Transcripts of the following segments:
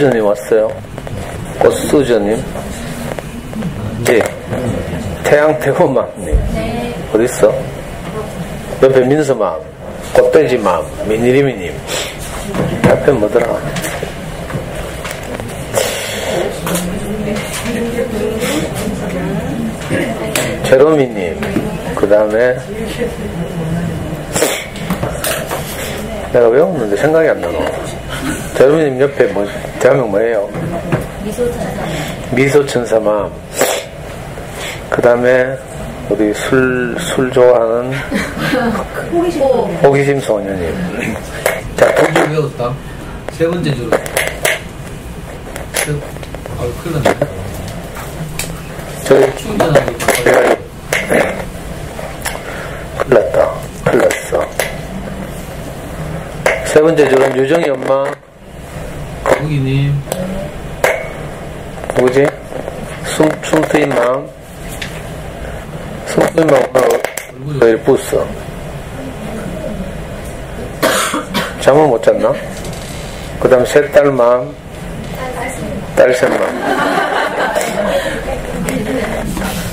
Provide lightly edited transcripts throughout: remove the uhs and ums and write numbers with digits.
꽃수저님 왔어요? 꽃수저님? 예. 태양태고맘님. 네. 어딨어? 옆에 민서맘, 꽃돼지맘, 미니리미님. 옆에 뭐더라? 제로미님. 그 다음에 내가 외웠는데 생각이 안 나노. 제로미님 옆에 뭐, 대한민국 뭐예요? 미소천사맘. 그 다음에 우리 술 좋아하는 호기심 소녀님. 자, 줄 외웠다. 세 번째 줄은. 큰일 났네. 저기, 충전하기 큰일 났다. 큰일 났어. 세 번째 줄은 유정이 엄마. 거기님. 누구지? 숨트인 마음. 숨트인 마음 오늘 왜 부었어? 잠을 못 잤나? 그 다음 셋 딸 마음. 딸셋 마음.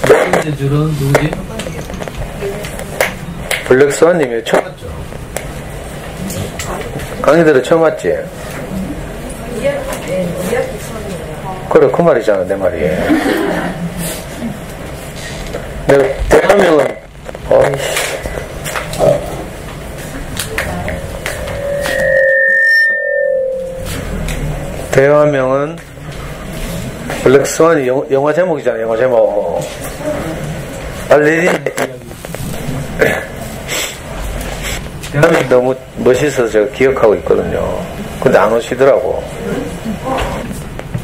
첫 번째 줄은 누구지? 블랙스완님이 처음 왔죠? 강의들은 처음 왔지? 그래, 그 말이잖아, 내 말이. 내가 대화명은, 어이씨. 대화명은, 블랙스완이 영화 제목이잖아, 영화 제목. 알레리. 대화명이 너무 멋있어서 제가 기억하고 있거든요. 근데 안 오시더라고.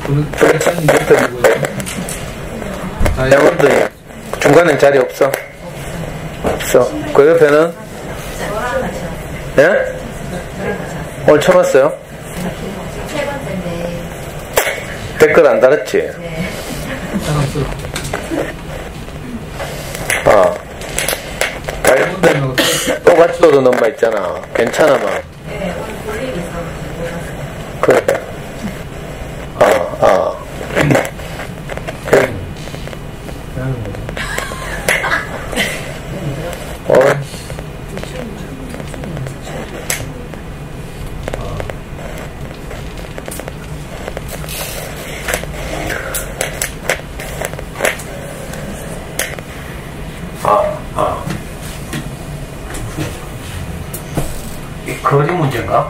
블랙스완이 몇 누구예요? 양원도 중간에 자리 없어? 없어. 그 옆에는? 예? 오늘 처음 왔어요? 댓글 안 달았지? 아. 똑같이 오던 엄마 있잖아. 괜찮아, 마. 그래. 이 거리 문제인가?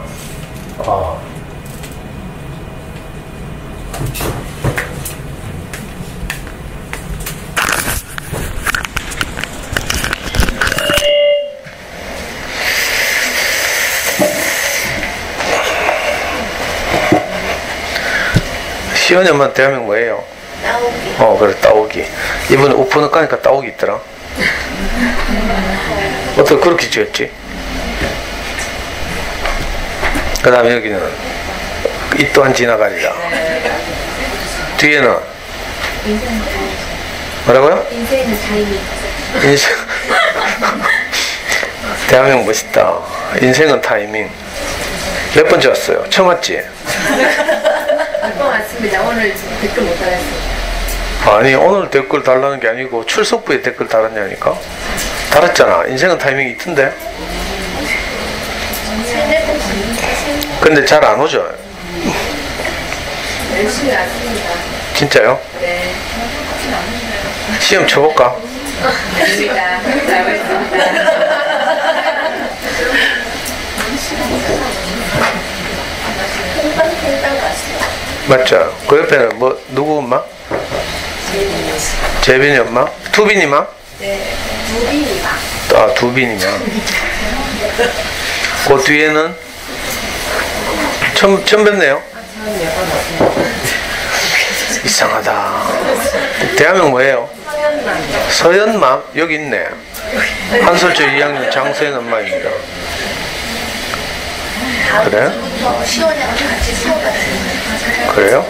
시원이 엄마 대한민국 뭐예요? 따오기. 그래, 따오기. 이번에 우프는 까니까 따오기 있더라. 어떻게 그렇게 지었지? 그 다음에 여기는 이 또한 지나가리라. 뒤에는 뭐라고요? 인생은 타이밍. 인생. 대한민국 멋있다. 인생은 타이밍. 몇 번째 왔어요? 처음 왔지? 몇번 왔습니다. 오늘 댓글 못 달았어요. 아니, 오늘 댓글 달라는 게 아니고 출석부에 댓글 달았냐니까. 달았잖아. 인생은 타이밍이 있던데. 근데 잘 안 오죠? 열심히 왔습니다. 진짜요? 네. 시험 쳐볼까? 아닙니다. 잘했습니다. 맞죠? 그 옆에는 뭐 누구 엄마? 재빈이 엄마? 투빈이 마? 네. 두빈이마. 아, 두빈이냐. 그 뒤에는 처음 뵙네요. 이상하다. 대한민국 뭐예요? 서연맘? 여기 있네. 한솔초 2학년 장서연 엄마입니다. 그래? 그래요?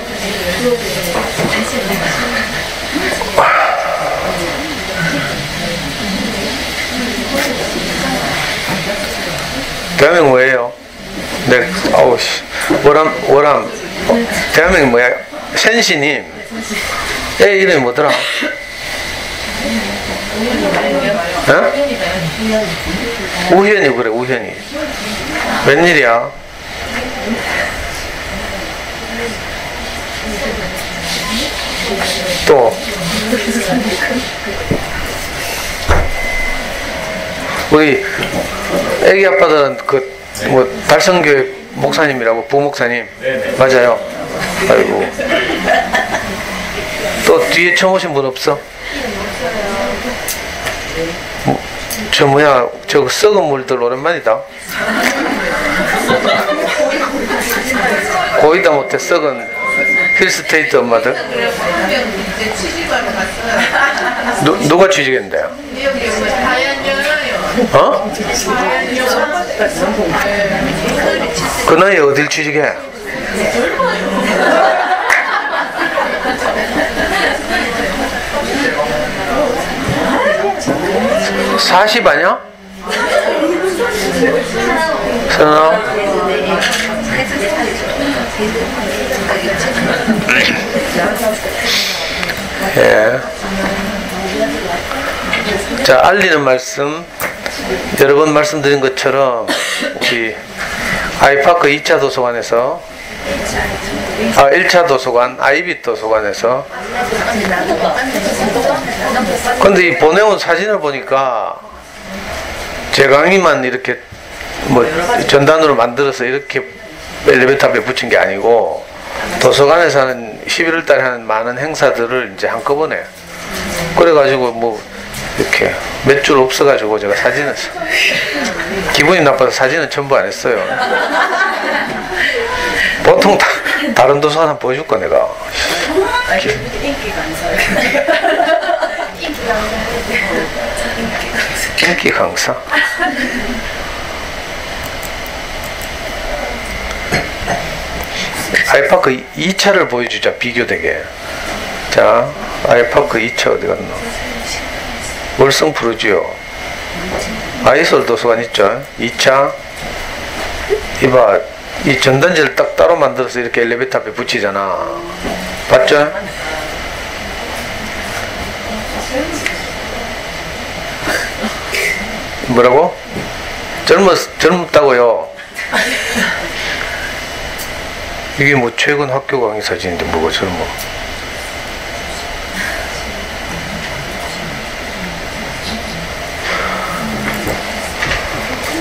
대한민국 뭐예요? 네, 아우, 씨. 월암, 대한민국 뭐야? sen시님. 애 이름이 뭐더라? 어? 우현이 그래, 우현이. 웬일이야? 또 우리 애기 아빠들은 그 뭐 달성교회 목사님이라고 부목사님 맞아요. 아이고 또 뒤에 처음 오신 분 없어? 저 뭐야 저 썩은 물들 오랜만이다. 거의다 못해 썩은 힐스테이트 엄마들. 누가 취직했는데요? 어? 그 나이에 어딜 취직해? 40 아니야? 서너? 예. 자, 알리는 말씀. 여러 번 말씀드린 것처럼 우리 아이파크 2차 도서관에서 1차 도서관, 아이비 도서관에서 근데 이 보내온 사진을 보니까 제 강의만 이렇게 뭐 전단으로 만들어서 이렇게 엘리베이터 앞에 붙인 게 아니고 도서관에서 하는 11월 달에 하는 많은 행사들을 이제 한꺼번에 그래가지고 뭐 이렇게 몇 줄 없어가지고 제가 사진을 기분이 나빠서 사진은 첨부 안 했어요. 보통 다른 도서관 한번 보여줄 거 내가. 인기 강사. 인기 강사. 아이파크 2차를 보여주자 비교되게. 자, 아이파크 2차 어디 갔나? 월성 푸르지오. 아이솔 도서관 있죠? 2차. 이봐, 이 전단지를 딱 따로 만들어서 이렇게 엘리베이터 앞에 붙이잖아. 봤죠? 뭐라고? 젊었다고요? 이게 뭐 최근 학교 강의 사진인데 뭐가 젊어?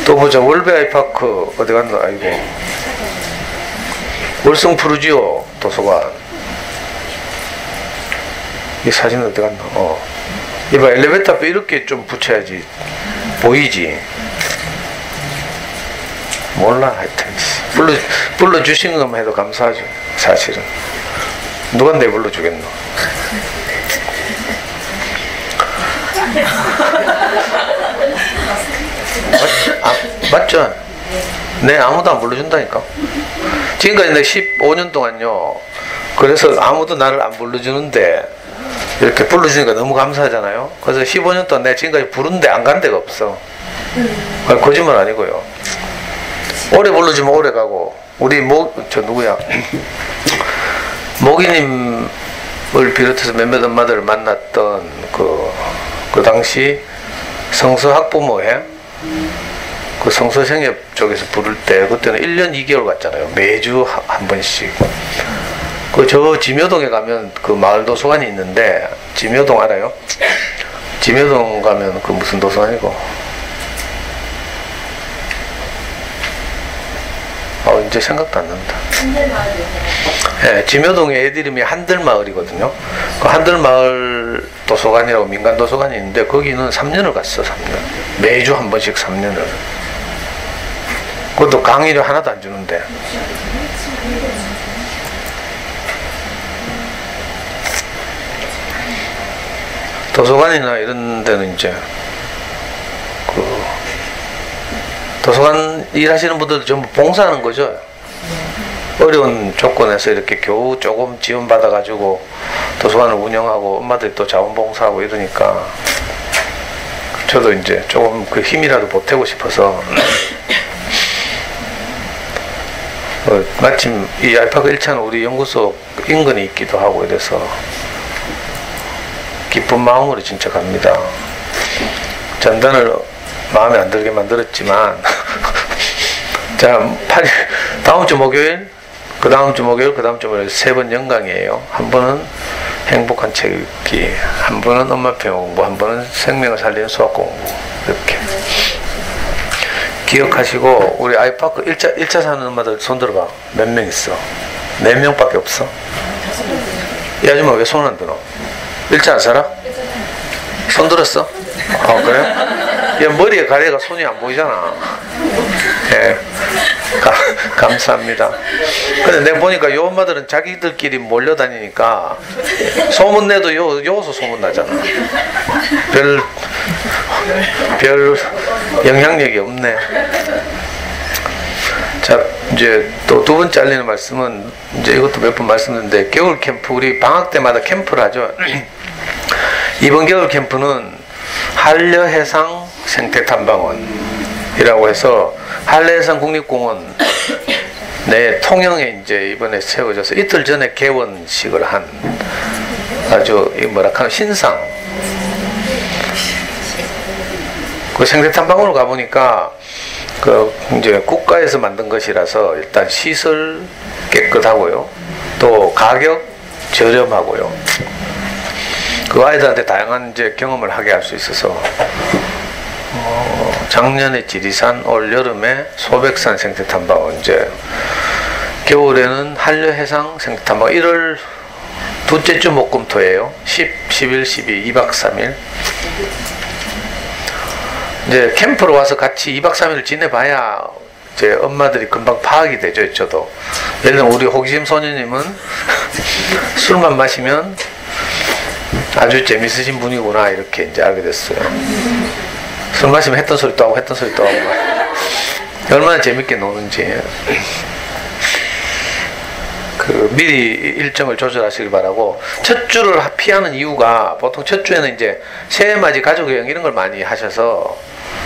또 보자. 월베 아이파크 어디 갔나? 아이고. 월성 푸르지오 도서관. 이 사진 어디 갔나? 이봐, 엘리베이터 앞에 이렇게 좀 붙여야지 보이지. 몰라. 하여튼 불러주신 것만 해도 감사하죠. 사실은 누가 내 불러주겠노. 맞죠? 네, 아무도 안 불러준다니까. 지금까지 내가 15년 동안요, 그래서 아무도 나를 안 불러주는데 이렇게 불러주니까 너무 감사하잖아요. 그래서 15년 동안 내가 지금까지 부른데 안 간 데가 없어. 거짓말 아니고요. 오래 불러주면 오래 가고. 우리 저 누구야? 모기님을 비롯해서 몇몇 엄마들을 만났던 그 당시 성서 학부모회 그 성서생협 쪽에서 부를 때 그때는 1년 2개월 갔잖아요. 매주 한 번씩. 저 지묘동에 가면 그 마을 도서관이 있는데, 지묘동 알아요? 지묘동 가면 그 무슨 도서관이고? 이제 생각도 안 난다. 네, 지묘동에 애들 이름이 한들마을이거든요. 그 한들마을 도서관이라고 민간 도서관이 있는데 거기는 3년을 갔어. 3년. 매주 한 번씩 3년을. 그것도 강의료 하나도 안 주는데. 도서관이나 이런 데는 이제 도서관 일하시는 분들도 전부 봉사하는 거죠. 어려운 조건에서 이렇게 겨우 조금 지원받아가지고 도서관을 운영하고 엄마들이 또 자원봉사하고 이러니까 저도 이제 조금 그 힘이라도 보태고 싶어서 마침 이 알파고 1차는 우리 연구소 인근에 있기도 하고 이래서 기쁜 마음으로 진짜 갑니다. 전단을 마음에 안 들게 만들었지만 자, 다음 주 목요일, 그 다음 주 목요일, 그 다음 주 목요일 3번 연강이에요. 한 번은 행복한 책 읽기, 한 번은 엄마표 공부, 한 번은 생명을 살리는 수학 공부. 이렇게 기억하시고, 우리 아이파크 1차 사는 엄마들 손 들어봐. 몇 명 있어? 4명밖에 없어? 이 아줌마 왜 손 안 들어? 1차 안 살아? 손 들었어? 아, 그래? 얘 머리에 가래가 손이 안 보이잖아. 예. 감사합니다. 근데 내가 보니까 요 엄마들은 자기들끼리 몰려다니니까 소문내도 요서 소문나잖아. 별 영향력이 없네. 자, 이제 또 두 번째 알리는 말씀은 이제 이것도 몇 번 말씀드렸는데, 겨울 캠프, 우리 방학 때마다 캠프를 하죠. 이번 겨울 캠프는 한려해상 생태탐방원이라고 해서 한려해상 국립공원 내 통영에 이제 이번에 세워져서 이틀 전에 개원식을 한 아주 뭐랄까 신상. 그 생태탐방원으로 가보니까 그 이제 국가에서 만든 것이라서 일단 시설 깨끗하고요, 또 가격 저렴하고요. 그 아이들한테 다양한 이제 경험을 하게 할 수 있어서 작년에 지리산, 올 여름에 소백산 생태탐방원, 이제 겨울에는 한려해상 생태탐방원 1월 둘째 주 목금토예요. 10, 11, 12, 2박 3일. 이제 캠프로 와서 같이 2박 3일을 지내봐야 이제 엄마들이 금방 파악이 되죠. 저도 예를 들면 우리 호기심 소녀님은 술만 마시면 아주 재밌으신 분이구나 이렇게 이제 알게 됐어요. 술 마시면 했던 소리도 하고 했던 소리도 하고 얼마나 재밌게 노는지. 그 미리 일정을 조절하시길 바라고. 첫 주를 피하는 이유가, 보통 첫 주에는 이제 새해맞이 가족여행 이런 걸 많이 하셔서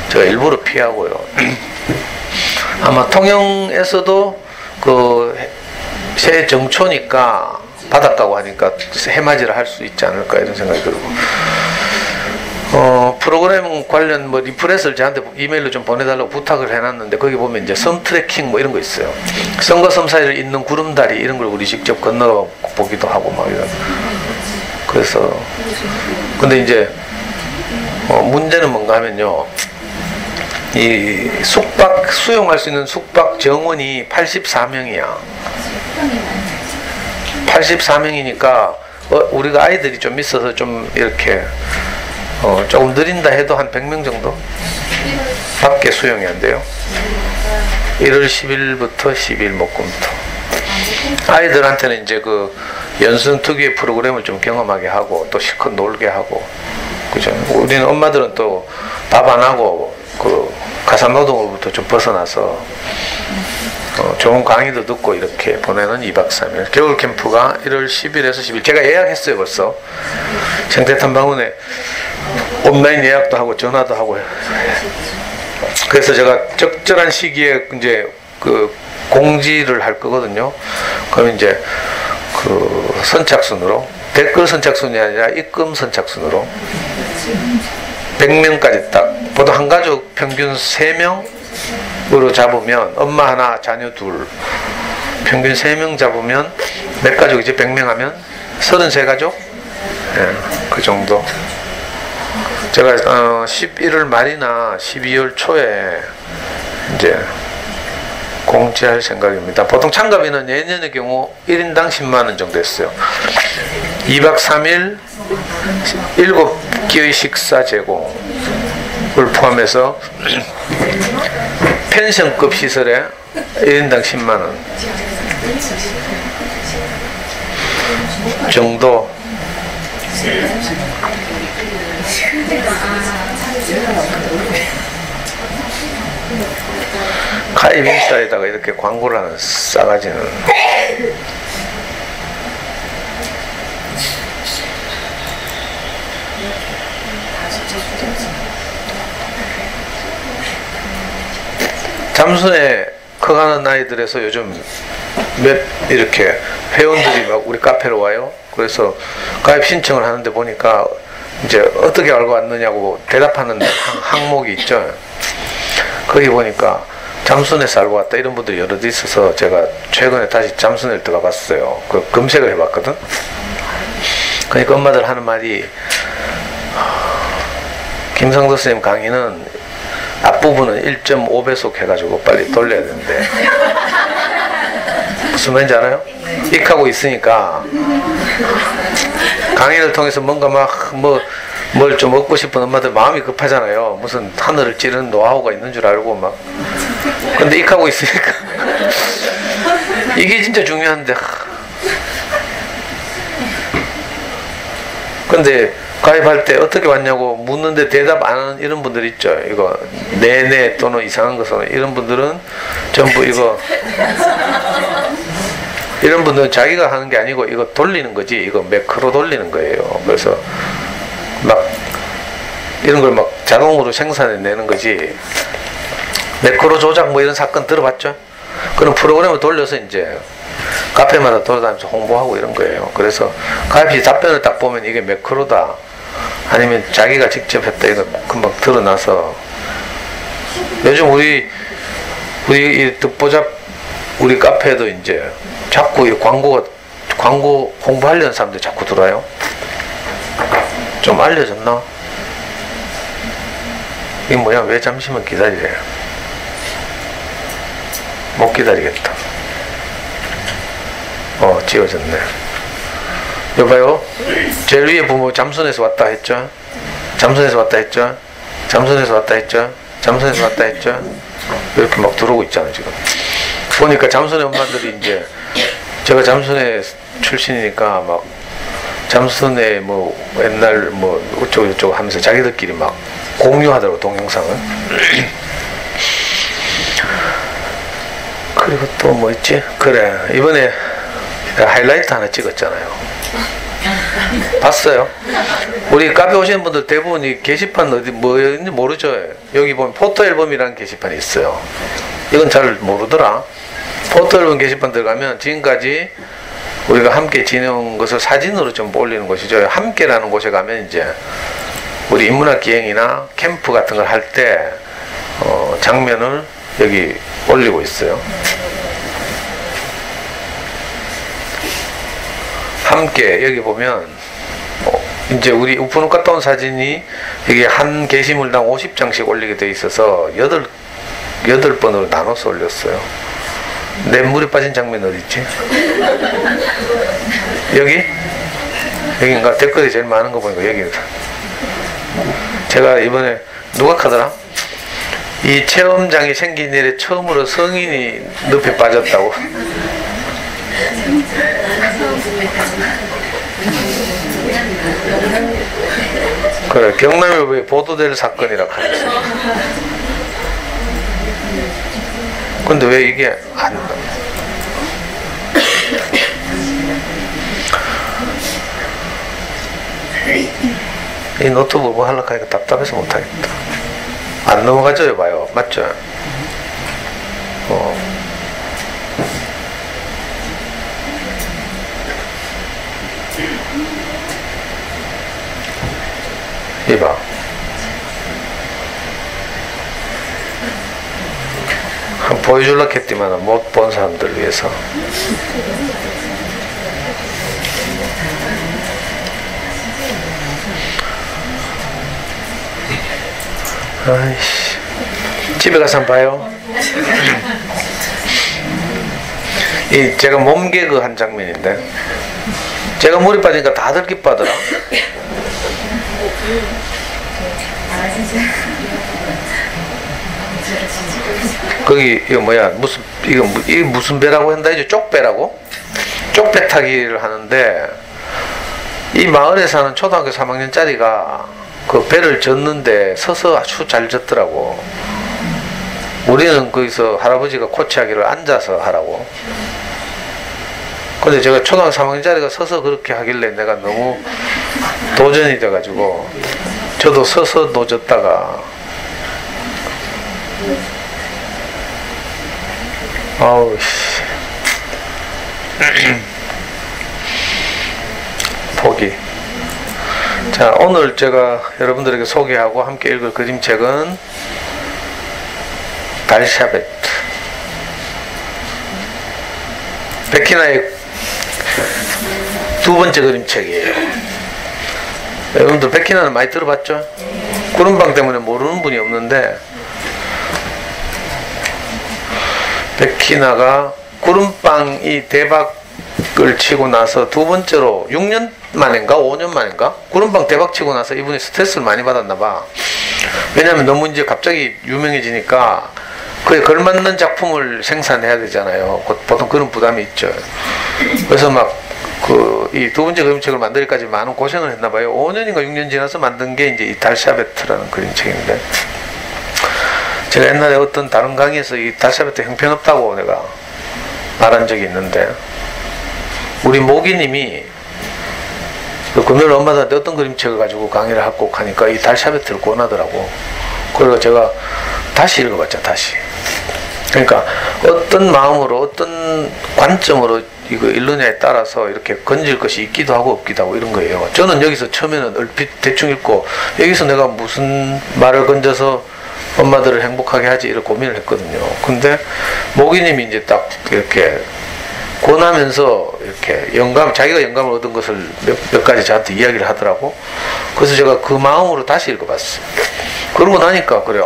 제가 일부러 피하고요. 아마 통영에서도 그 새해 정초니까 바닷가고 하니까 해맞이를 할 수 있지 않을까 이런 생각이 들고, 프로그램 관련 뭐 리플렛을 저한테 이메일로 좀 보내달라고 부탁을 해놨는데, 거기 보면 이제 섬 트레킹 뭐 이런 거 있어요. 섬과 섬 사이를 잇는 구름다리 이런 걸 우리 직접 건너 보기도 하고 막 이런. 그래서 근데 이제 문제는 뭔가 하면요, 이 숙박 수용할 수 있는 숙박 정원이 84명이야. 84명이니까 우리가 아이들이 좀 있어서 좀 이렇게 조금 느린다 해도 한 100명 정도 밖에 수용이 안 돼요. 1월 10일부터 10일 목금토. 아이들한테는 이제 그 연수원 특유의 프로그램을 좀 경험하게 하고 또 실컷 놀게 하고, 그죠? 우리는 엄마들은 또 밥 안 하고 그 가사노동으로부터 좀 벗어나서 좋은 강의도 듣고 이렇게 보내는 2박 3일 겨울 캠프가 1월 10일에서 10일. 제가 예약했어요 벌써. 생태탐방원에 온라인 예약도 하고 전화도 하고. 그래서 제가 적절한 시기에 이제 그 공지를 할 거거든요. 그럼 이제 그 선착순으로, 댓글 선착순이 아니라 입금 선착순으로 100명까지 딱, 보통 한 가족 평균 3명으로 잡으면, 엄마 하나 자녀 둘 평균 3명 잡으면 몇 가족이지? 100명 하면 33가족? 예, 그 정도. 제가 11월 말이나 12월 초에 이제 공지할 생각입니다. 보통 참가비는 예년의 경우 1인당 10만원 정도 했어요. 2박 3일 7끼의 식사 제공을 포함해서 펜션급 시설에 1인당 10만원 정도. 가입 인스타에다가 이렇게 광고를 하는 싸가지는. 잠수에 커가는 나이들에서 요즘 이렇게 회원들이 막 우리 카페로 와요. 그래서 가입 신청을 하는데 보니까 이제 어떻게 알고 왔느냐고 대답하는 항목이 있죠. 거기 보니까 잠수내에서 알고 왔다 이런 분들이 여럿 있어서 제가 최근에 다시 잠수내를 들어가 봤어요. 그 검색을 해봤거든. 그러니까 엄마들 하는 말이 김상도 선생님 강의는 앞부분은 1.5배속 해가지고 빨리 돌려야 되는데 무슨 말인지 알아요? 익하고 있으니까 강의를 통해서 뭔가 막 뭘 좀 얻고 싶은 엄마들 마음이 급하잖아요. 무슨 하늘을 찌르는 노하우가 있는 줄 알고 막. 근데 익하고 있으니까 이게 진짜 중요한데. 근데 가입할 때 어떻게 왔냐고 묻는데 대답 안 하는 이런 분들 있죠. 이거 네네 또는 이상한 것은 이런 분들은 전부 이거 이런 분들은 자기가 하는 게 아니고 이거 돌리는 거지. 이거 매크로 돌리는 거예요. 그래서 막 이런 걸 막 자동으로 생산해내는 거지. 매크로 조작 뭐 이런 사건 들어봤죠? 그런 프로그램을 돌려서 이제 카페마다 돌아다니면서 홍보하고 이런 거예요. 그래서 가입시 답변을 딱 보면 이게 매크로다 아니면 자기가 직접 했다 이거 금방 드러나서 요즘 우리 이 듣보잡 우리 카페에도 이제 자꾸 이 광고 홍보하려는 사람들이 자꾸 들어와요. 좀 알려졌나? 이게 뭐야? 왜 잠시만 기다리래? 못 기다리겠다. 지워졌네. 여봐요. 제일 위에 보면 잠수내에서 왔다 했죠? 잠수내에서 왔다 했죠? 잠수내에서 왔다 했죠? 잠수내에서 왔다 했죠? 이렇게 막 들어오고 있잖아, 지금. 보니까 잠수내 엄마들이 이제, 제가 잠수내 출신이니까 막, 잠수내 뭐, 옛날 뭐, 어쩌고저쩌고 하면서 자기들끼리 막 공유하더라고, 동영상을. 그리고 또 뭐 있지? 그래, 이번에 하이라이트 하나 찍었잖아요. 봤어요? 우리 카페 오시는 분들 대부분이 게시판 어디 뭐였는지 모르죠. 여기 보면 포토 앨범이라는 게시판이 있어요. 이건 잘 모르더라. 포토 앨범 게시판 들어가면 지금까지 우리가 함께 지내온 것을 사진으로 좀 올리는 곳이죠. 함께라는 곳에 가면 이제 우리 인문학 기행이나 캠프 같은 걸 할 때 장면을 여기 올리고 있어요. 함께 여기 보면 이제 우리 우프는 갔다 온 사진이 여기 한 게시물당 50장씩 올리게 돼 있어서 8번으로 나눠서 올렸어요. 내 물에 빠진 장면 어디 있지? 여기인가? 댓글이 제일 많은 거 보니까 여기입니다. 제가 이번에 누가 하더라? 이 체험장이 생긴 일에 처음으로 성인이 늪에 빠졌다고. 그래, 경남일보에 보도될 사건이라 하겠어. 근데 왜 이게 안 나? 이 노트북 뭐 하려고 하니까 답답해서 못하겠다. 안 넘어가죠, 봐요. 맞죠? 이봐. 한 보여줄라 했지만 못 본 사람들 위해서. 아이씨. 집에 가서 한번 봐요. 제가 몸 개그 한 장면인데, 제가 물에 빠지니까 다들 기뻐하더라. 거기 이거 뭐야 이게 무슨 배라고 한다 이제 쪽배라고 쪽배 타기를 하는데 이 마을에 사는 초등학교 3학년짜리가 그 배를 젓는데 서서 아주 잘 젓더라고. 우리는 거기서 할아버지가 코치하기를 앉아서 하라고. 근데 제가 초등학교 3학년짜리가 서서 그렇게 하길래 내가 너무 도전이 돼가지고 저도 서서 놓졌다가 아우 씨. 포기. 자, 오늘 제가 여러분들에게 소개하고 함께 읽을 그림책은 달샤베트. 베키나의 두 번째 그림책이에요. 여러분들 베키나는 많이 들어봤죠? 구름빵 때문에 모르는 분이 없는데, 베키나가 구름빵이 대박을 치고 나서 두 번째로 6년 만인가 5년 만인가 구름빵 대박 치고 나서 이분이 스트레스를 많이 받았나봐. 왜냐면 너무 이제 갑자기 유명해지니까 그에 걸맞는 작품을 생산해야 되잖아요. 보통 그런 부담이 있죠. 그래서 막 이 두 번째 그림책을 만들기까지 많은 고생을 했나봐요. 5년인가 6년 지나서 만든 게 이제 이 달샤베트라는 그림책인데, 제가 옛날에 어떤 다른 강의에서 이 달샤베트 형편없다고 내가 말한 적이 있는데, 우리 모기님이 그 금요일 엄마한테 어떤 그림책을 가지고 강의를 하고 하니까 이 달샤베트를 권하더라고. 그래서 제가 다시 읽어봤죠. 다시. 그러니까 어떤 마음으로 어떤 관점으로 이거 읽느냐에 따라서 이렇게 건질 것이 있기도 하고 없기도 하고 이런 거예요. 저는 여기서 처음에는 얼핏 대충 읽고 여기서 내가 무슨 말을 건져서 엄마들을 행복하게 하지 이런 고민을 했거든요. 근데 모기님이 이제 딱 이렇게 권하면서 이렇게 자기가 영감을 얻은 것을 몇 가지 저한테 이야기를 하더라고. 그래서 제가 그 마음으로 다시 읽어봤어요. 그러고 나니까 그래,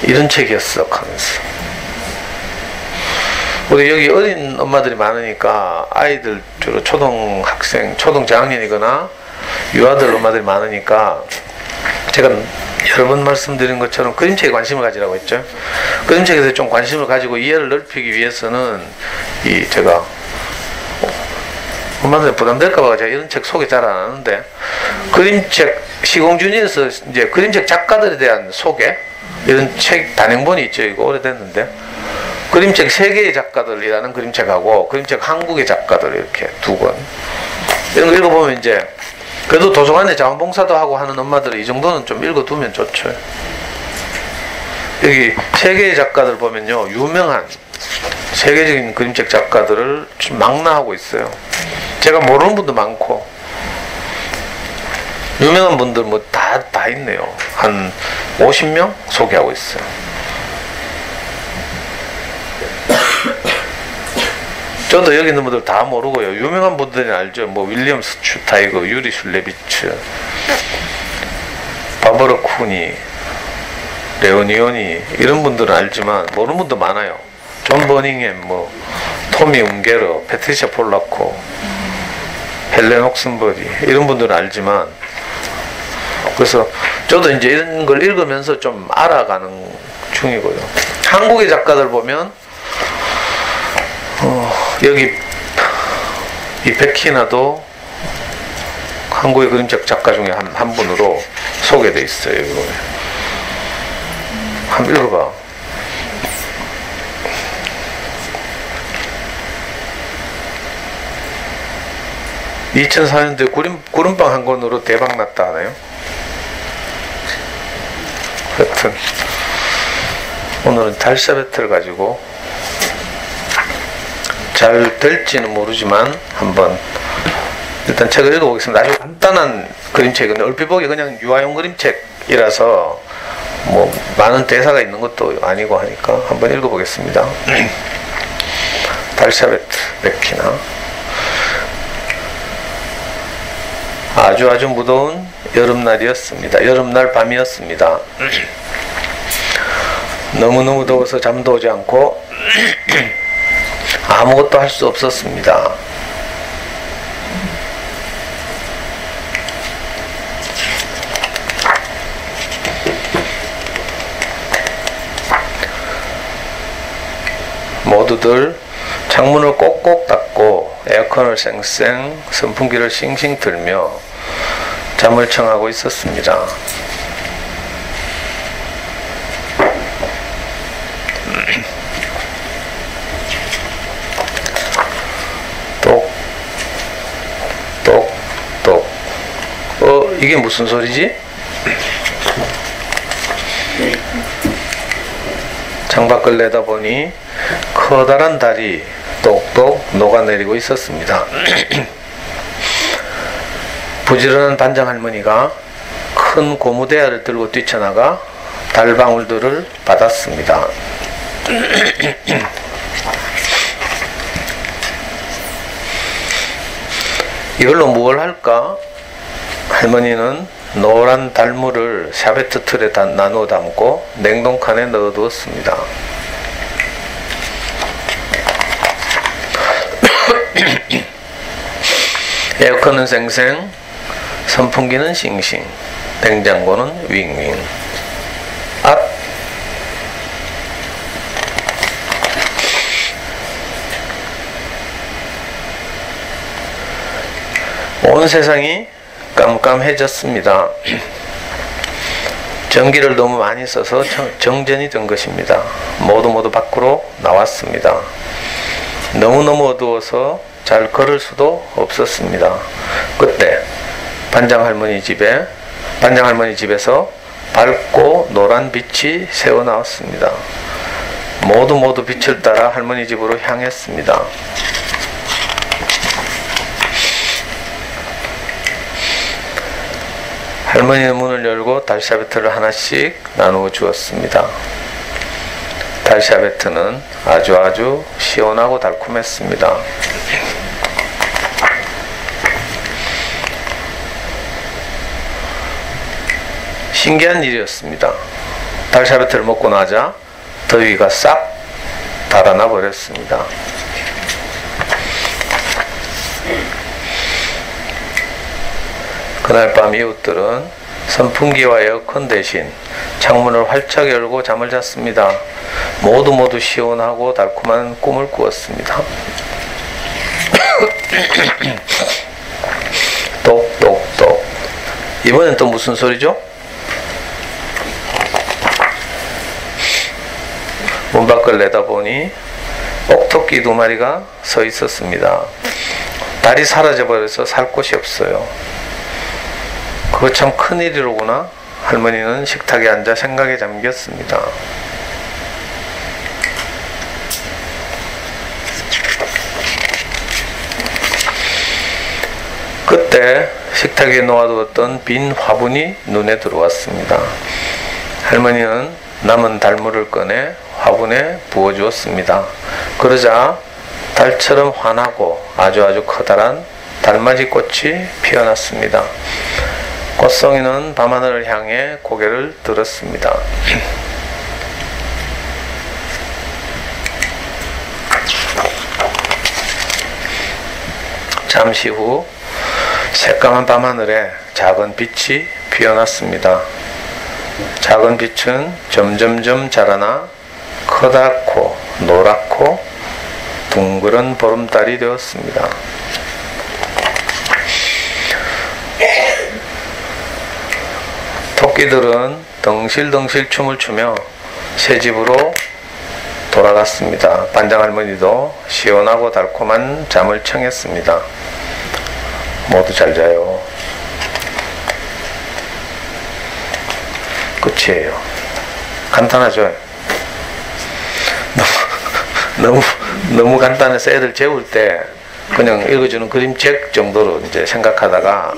이런 책이었어 하면서. 우리 여기 어린 엄마들이 많으니까, 아이들 주로 초등학생, 초등 저학년이거나 유아들 엄마들이 많으니까, 제가 여러 번 말씀드린 것처럼 그림책에 관심을 가지라고 했죠. 그림책에 대해 좀 관심을 가지고 이해를 넓히기 위해서는 제가 엄마들 부담될까봐 제가 이런 책 소개 잘 안 하는데, 그림책 시공준이에서 이제 그림책 작가들에 대한 소개, 이런 책 단행본이 있죠. 이거 오래됐는데, 그림책 세계의 작가들이라는 그림책하고 그림책 한국의 작가들 이렇게 두 권, 이런 거 읽어보면 이제 그래도 도서관에 자원봉사도 하고 하는 엄마들은 이 정도는 좀 읽어두면 좋죠. 여기 세계의 작가들 보면요, 유명한 세계적인 그림책 작가들을 좀 망라하고 있어요. 제가 모르는 분도 많고 유명한 분들 뭐 다 있네요. 한 50명 소개하고 있어요. 저도 여기 있는 분들 다 모르고요. 유명한 분들은 알죠. 뭐 윌리엄 슈타이거, 유리 슐레비츠, 바버라 쿠니, 레오니오니, 이런 분들은 알지만 모르는 분도 많아요. 존 버닝햄, 토미 웅게러, 패트리샤 폴라코, 헬렌 옥슨버리, 이런 분들은 알지만, 그래서 저도 이제 이런 걸 읽으면서 좀 알아가는 중이고요. 한국의 작가들 보면 여기 이 베키나도 한국의 그림책 작가 중에 한 분으로 소개되어 있어요. 이거. 한번 읽어봐. (2004년도에) 구름빵 한 권으로 대박 났다 하네요. 하여튼 오늘은 달샤베트를 가지고 잘 될지는 모르지만 한번 일단 책을 읽어보겠습니다. 아주 간단한 그림책은 얼핏 보기 그냥 유아용 그림책이라서 뭐 많은 대사가 있는 것도 아니고 하니까 한번 읽어보겠습니다. 달샤베트 베키나. 아주 무더운 여름날이었습니다. 여름날 밤이었습니다. 너무너무 더워서 잠도 오지 않고 아무것도 할 수 없었습니다. 모두들 창문을 꼭꼭 닫고 에어컨을 쌩쌩, 선풍기를 싱싱 틀며 잠을 청하고 있었습니다. 이게 무슨 소리지? 창밖을 내다보니 커다란 달이 똑똑 녹아내리고 있었습니다. 부지런한 반장 할머니가 큰 고무대야를 들고 뛰쳐나가 달방울들을 받았습니다. 이걸로 무엇을 할까? 할머니는 노란 달물을 샤베트 틀에 나누어 담고 냉동칸에 넣어두었습니다. 에어컨은 쌩쌩, 선풍기는 싱싱, 냉장고는 윙윙. 온 세상이 깜깜해졌습니다. 전기를 너무 많이 써서 정전이 된 것입니다. 모두 밖으로 나왔습니다. 너무너무 어두워서 잘 걸을 수도 없었습니다. 그때 반장 할머니 집에서 밝고 노란 빛이 새어 나왔습니다. 모두 빛을 따라 할머니 집으로 향했습니다. 할머니는 문을 열고 달샤베트를 하나씩 나누어 주었습니다. 달샤베트는 아주 시원하고 달콤했습니다. 신기한 일이었습니다. 달샤베트를 먹고 나자 더위가 싹 달아나 버렸습니다. 그날 밤 이웃들은 선풍기와 에어컨 대신 창문을 활짝 열고 잠을 잤습니다. 모두 시원하고 달콤한 꿈을 꾸었습니다. 똑똑똑. 이번엔 또 무슨 소리죠? 문 밖을 내다보니 옥토끼 2마리가 서 있었습니다. 달이 사라져버려서 살 곳이 없어요. 그거 참 큰일이로구나. 할머니는 식탁에 앉아 생각에 잠겼습니다. 그때 식탁 위에 놓아두었던 빈 화분이 눈에 들어왔습니다. 할머니는 남은 달물을 꺼내 화분에 부어주었습니다. 그러자 달처럼 환하고 아주 커다란 달맞이 꽃이 피어났습니다. 꽃송이는 밤하늘을 향해 고개를 들었습니다. 잠시 후 새까만 밤하늘에 작은 빛이 피어났습니다. 작은 빛은 점점점 자라나 커다랗고 노랗고 둥그런 보름달이 되었습니다. 토끼들은 덩실덩실 춤을 추며 새 집으로 돌아갔습니다. 반장 할머니도 시원하고 달콤한 잠을 청했습니다. 모두 잘 자요. 끝이에요. 간단하죠? 너무 간단해서 애들 재울 때 그냥 읽어주는 그림책 정도로 이제 생각하다가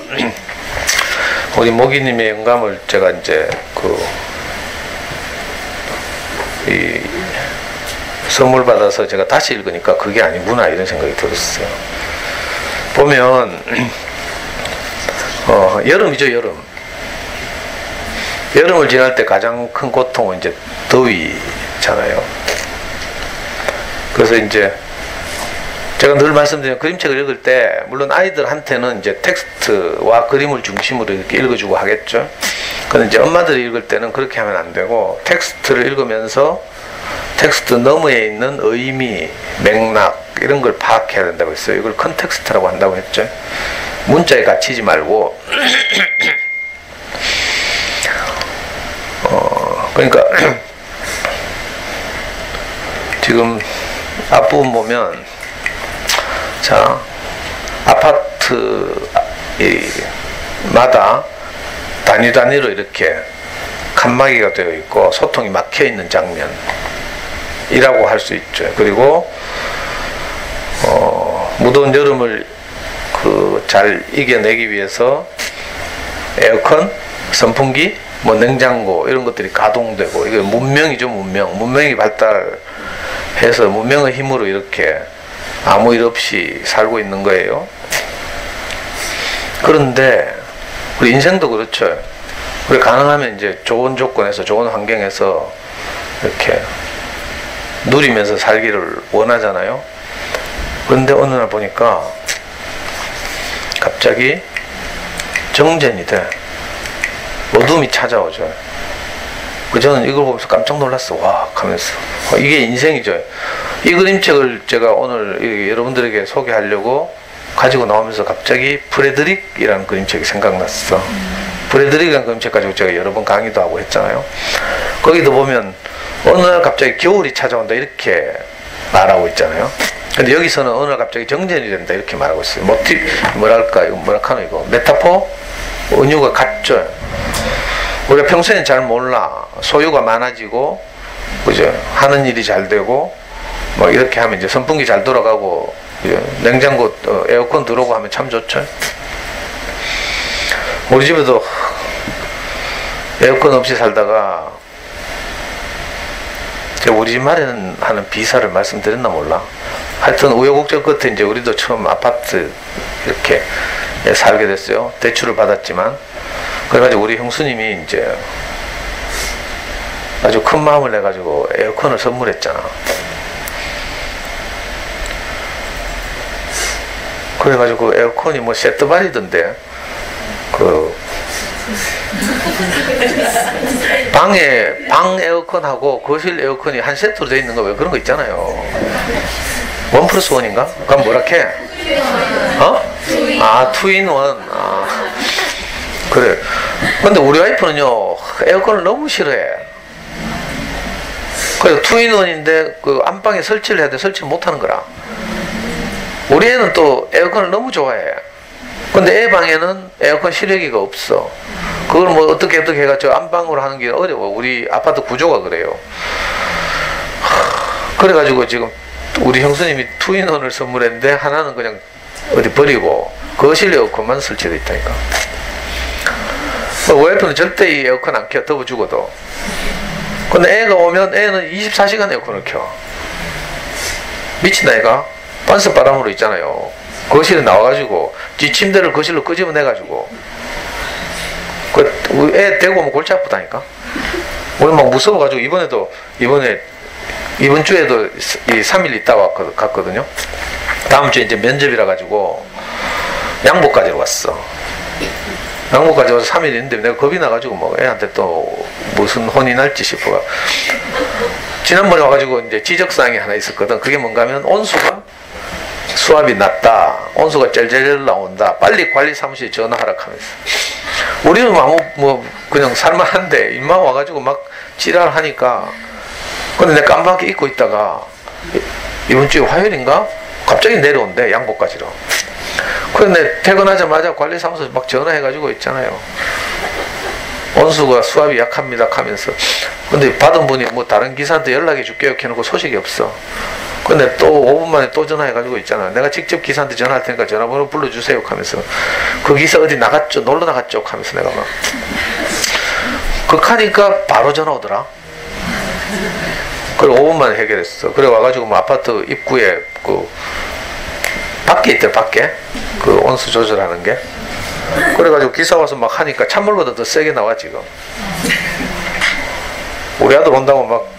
우리 모기님의 영감을 제가 이제 이 선물 받아서 제가 다시 읽으니까 그게 아니구나 이런 생각이 들었어요. 보면 여름이죠. 여름을 지날 때 가장 큰 고통은 이제 더위잖아요. 그래서 이제 제가 늘 말씀드리는 그림책을 읽을 때 물론 아이들한테는 이제 텍스트와 그림을 중심으로 이렇게 읽어주고 하겠죠. 근데 이제 엄마들이 읽을 때는 그렇게 하면 안 되고 텍스트를 읽으면서 텍스트 너머에 있는 의미, 맥락 이런 걸 파악해야 된다고 했어요. 이걸 컨텍스트라고 한다고 했죠. 문자에 갇히지 말고 그러니까 지금 앞부분 보면 자 아파트마다 단위로 이렇게 칸막이가 되어 있고 소통이 막혀 있는 장면 이라고 할 수 있죠. 그리고 무더운 여름을 잘 이겨내기 위해서 에어컨, 선풍기, 뭐 냉장고 이런 것들이 가동되고, 이게 문명이죠. 문명이 발달해서 문명의 힘으로 이렇게 아무 일 없이 살고 있는 거예요. 그런데 우리 인생도 그렇죠. 우리 가능하면 이제 좋은 조건에서, 좋은 환경에서 이렇게 누리면서 살기를 원하잖아요. 그런데 어느 날 보니까 갑자기 정전이 돼. 어둠이 찾아오죠. 저는 이걸 보면서 깜짝 놀랐어. 와, 하면서. 이게 인생이죠. 이 그림책을 제가 오늘 여러분들에게 소개하려고 가지고 나오면서 갑자기 프레드릭이라는 그림책이 생각났어. 프레드릭이라는 그림책 가지고 제가 여러 번 강의도 하고 했잖아요. 거기도 보면 어느 날 갑자기 겨울이 찾아온다 이렇게 말하고 있잖아요. 근데 여기서는 어느 날 갑자기 정전이 된다 이렇게 말하고 있어요. 뭐랄까, 이거 뭐랄까노, 이거 메타포? 은유가 같죠. 우리가 평소에는 잘 몰라. 소유가 많아지고, 그죠? 하는 일이 잘 되고, 뭐 이렇게 하면 이제 선풍기 잘 돌아가고, 그죠? 냉장고, 에어컨 들어오고 하면 참 좋죠. 우리 집에도 에어컨 없이 살다가, 제가 우리 집 마련하는 비사를 말씀드렸나 몰라. 하여튼 우여곡절 끝에 이제 우리도 처음 아파트 이렇게 살게 됐어요. 대출을 받았지만. 그래가지고 우리 형수님이 이제 아주 큰 마음을 내가지고 에어컨을 선물했잖아. 그래가지고 에어컨이 뭐 세트발이던데, 방 에어컨하고 거실 에어컨이 한 세트로 되어 있는 거, 왜 그런 거 있잖아요. 1+1인가? 그럼 뭐라 해? 투인1. 그래. 근데 우리 와이프는요, 에어컨을 너무 싫어해. 그래서 투인1인데 그 안방에 설치를 해야 돼. 설치를 못 하는 거라. 우리 애는 또 에어컨을 너무 좋아해. 근데 애 방에는 에어컨 실외기가 없어. 그걸 뭐 어떻게 해가지고 안방으로 하는 게 어려워. 우리 아파트 구조가 그래요. 그래가지고 지금 우리 형수님이 투인원을 선물했는데 하나는 그냥 어디 버리고 거실 에어컨만 설치되어 있다니까. 와이프는 절대 이 에어컨 안 켜. 더워 죽어도. 근데 애가 오면 애는 24시간 에어컨을 켜. 미친 애가 반스 바람으로 있잖아요. 거실에 나와가지고 지 침대를 거실로 끄집어내가지고 애 대고 오면 골치 아프다니까. 우리 막 무서워가지고 이번 주에도 3일 있다 갔거든요. 다음 주에 이제 면접이라 가지고 양복까지로 갔어. 양복까지 와서 3일 있는데 내가 겁이 나가지고 뭐 애한테 또 무슨 혼이 날지 싶어가. 지난번에 와가지고 이제 지적사항이 하나 있었거든. 그게 뭔가 하면 온수가 수압이 낮다. 온수가 젤젤 나온다. 빨리 관리사무실에 전화하라 하면서. 우리는 뭐 그냥 살만한데 인마 와가지고 막 지랄하니까. 근데 내가 깜빡이 잊고 있다가 이번 주에 화요일인가? 갑자기 내려온대. 양복까지로. 그런데 퇴근하자마자 관리사무소 막 전화해가지고 있잖아요. 온수가 수압이 약합니다 하면서. 근데 받은 분이 뭐 다른 기사한테 연락해 줄게요 해놓고 소식이 없어. 근데 또 5분 만에 또 전화해가지고 있잖아. 내가 직접 기사한테 전화할 테니까 전화번호 불러주세요 하면서. 그 기사 어디 나갔죠? 놀러 나갔죠? 하면서 내가 막. 극하니까 바로 전화 오더라. 그래 5분 만에 해결했어. 그래 와가지고 뭐 아파트 입구에 밖에 있대. 밖에 그 온수 조절하는 게. 그래가지고 기사 와서 막 하니까 찬물보다 더 세게 나와 지금. 우리 아들 온다고 막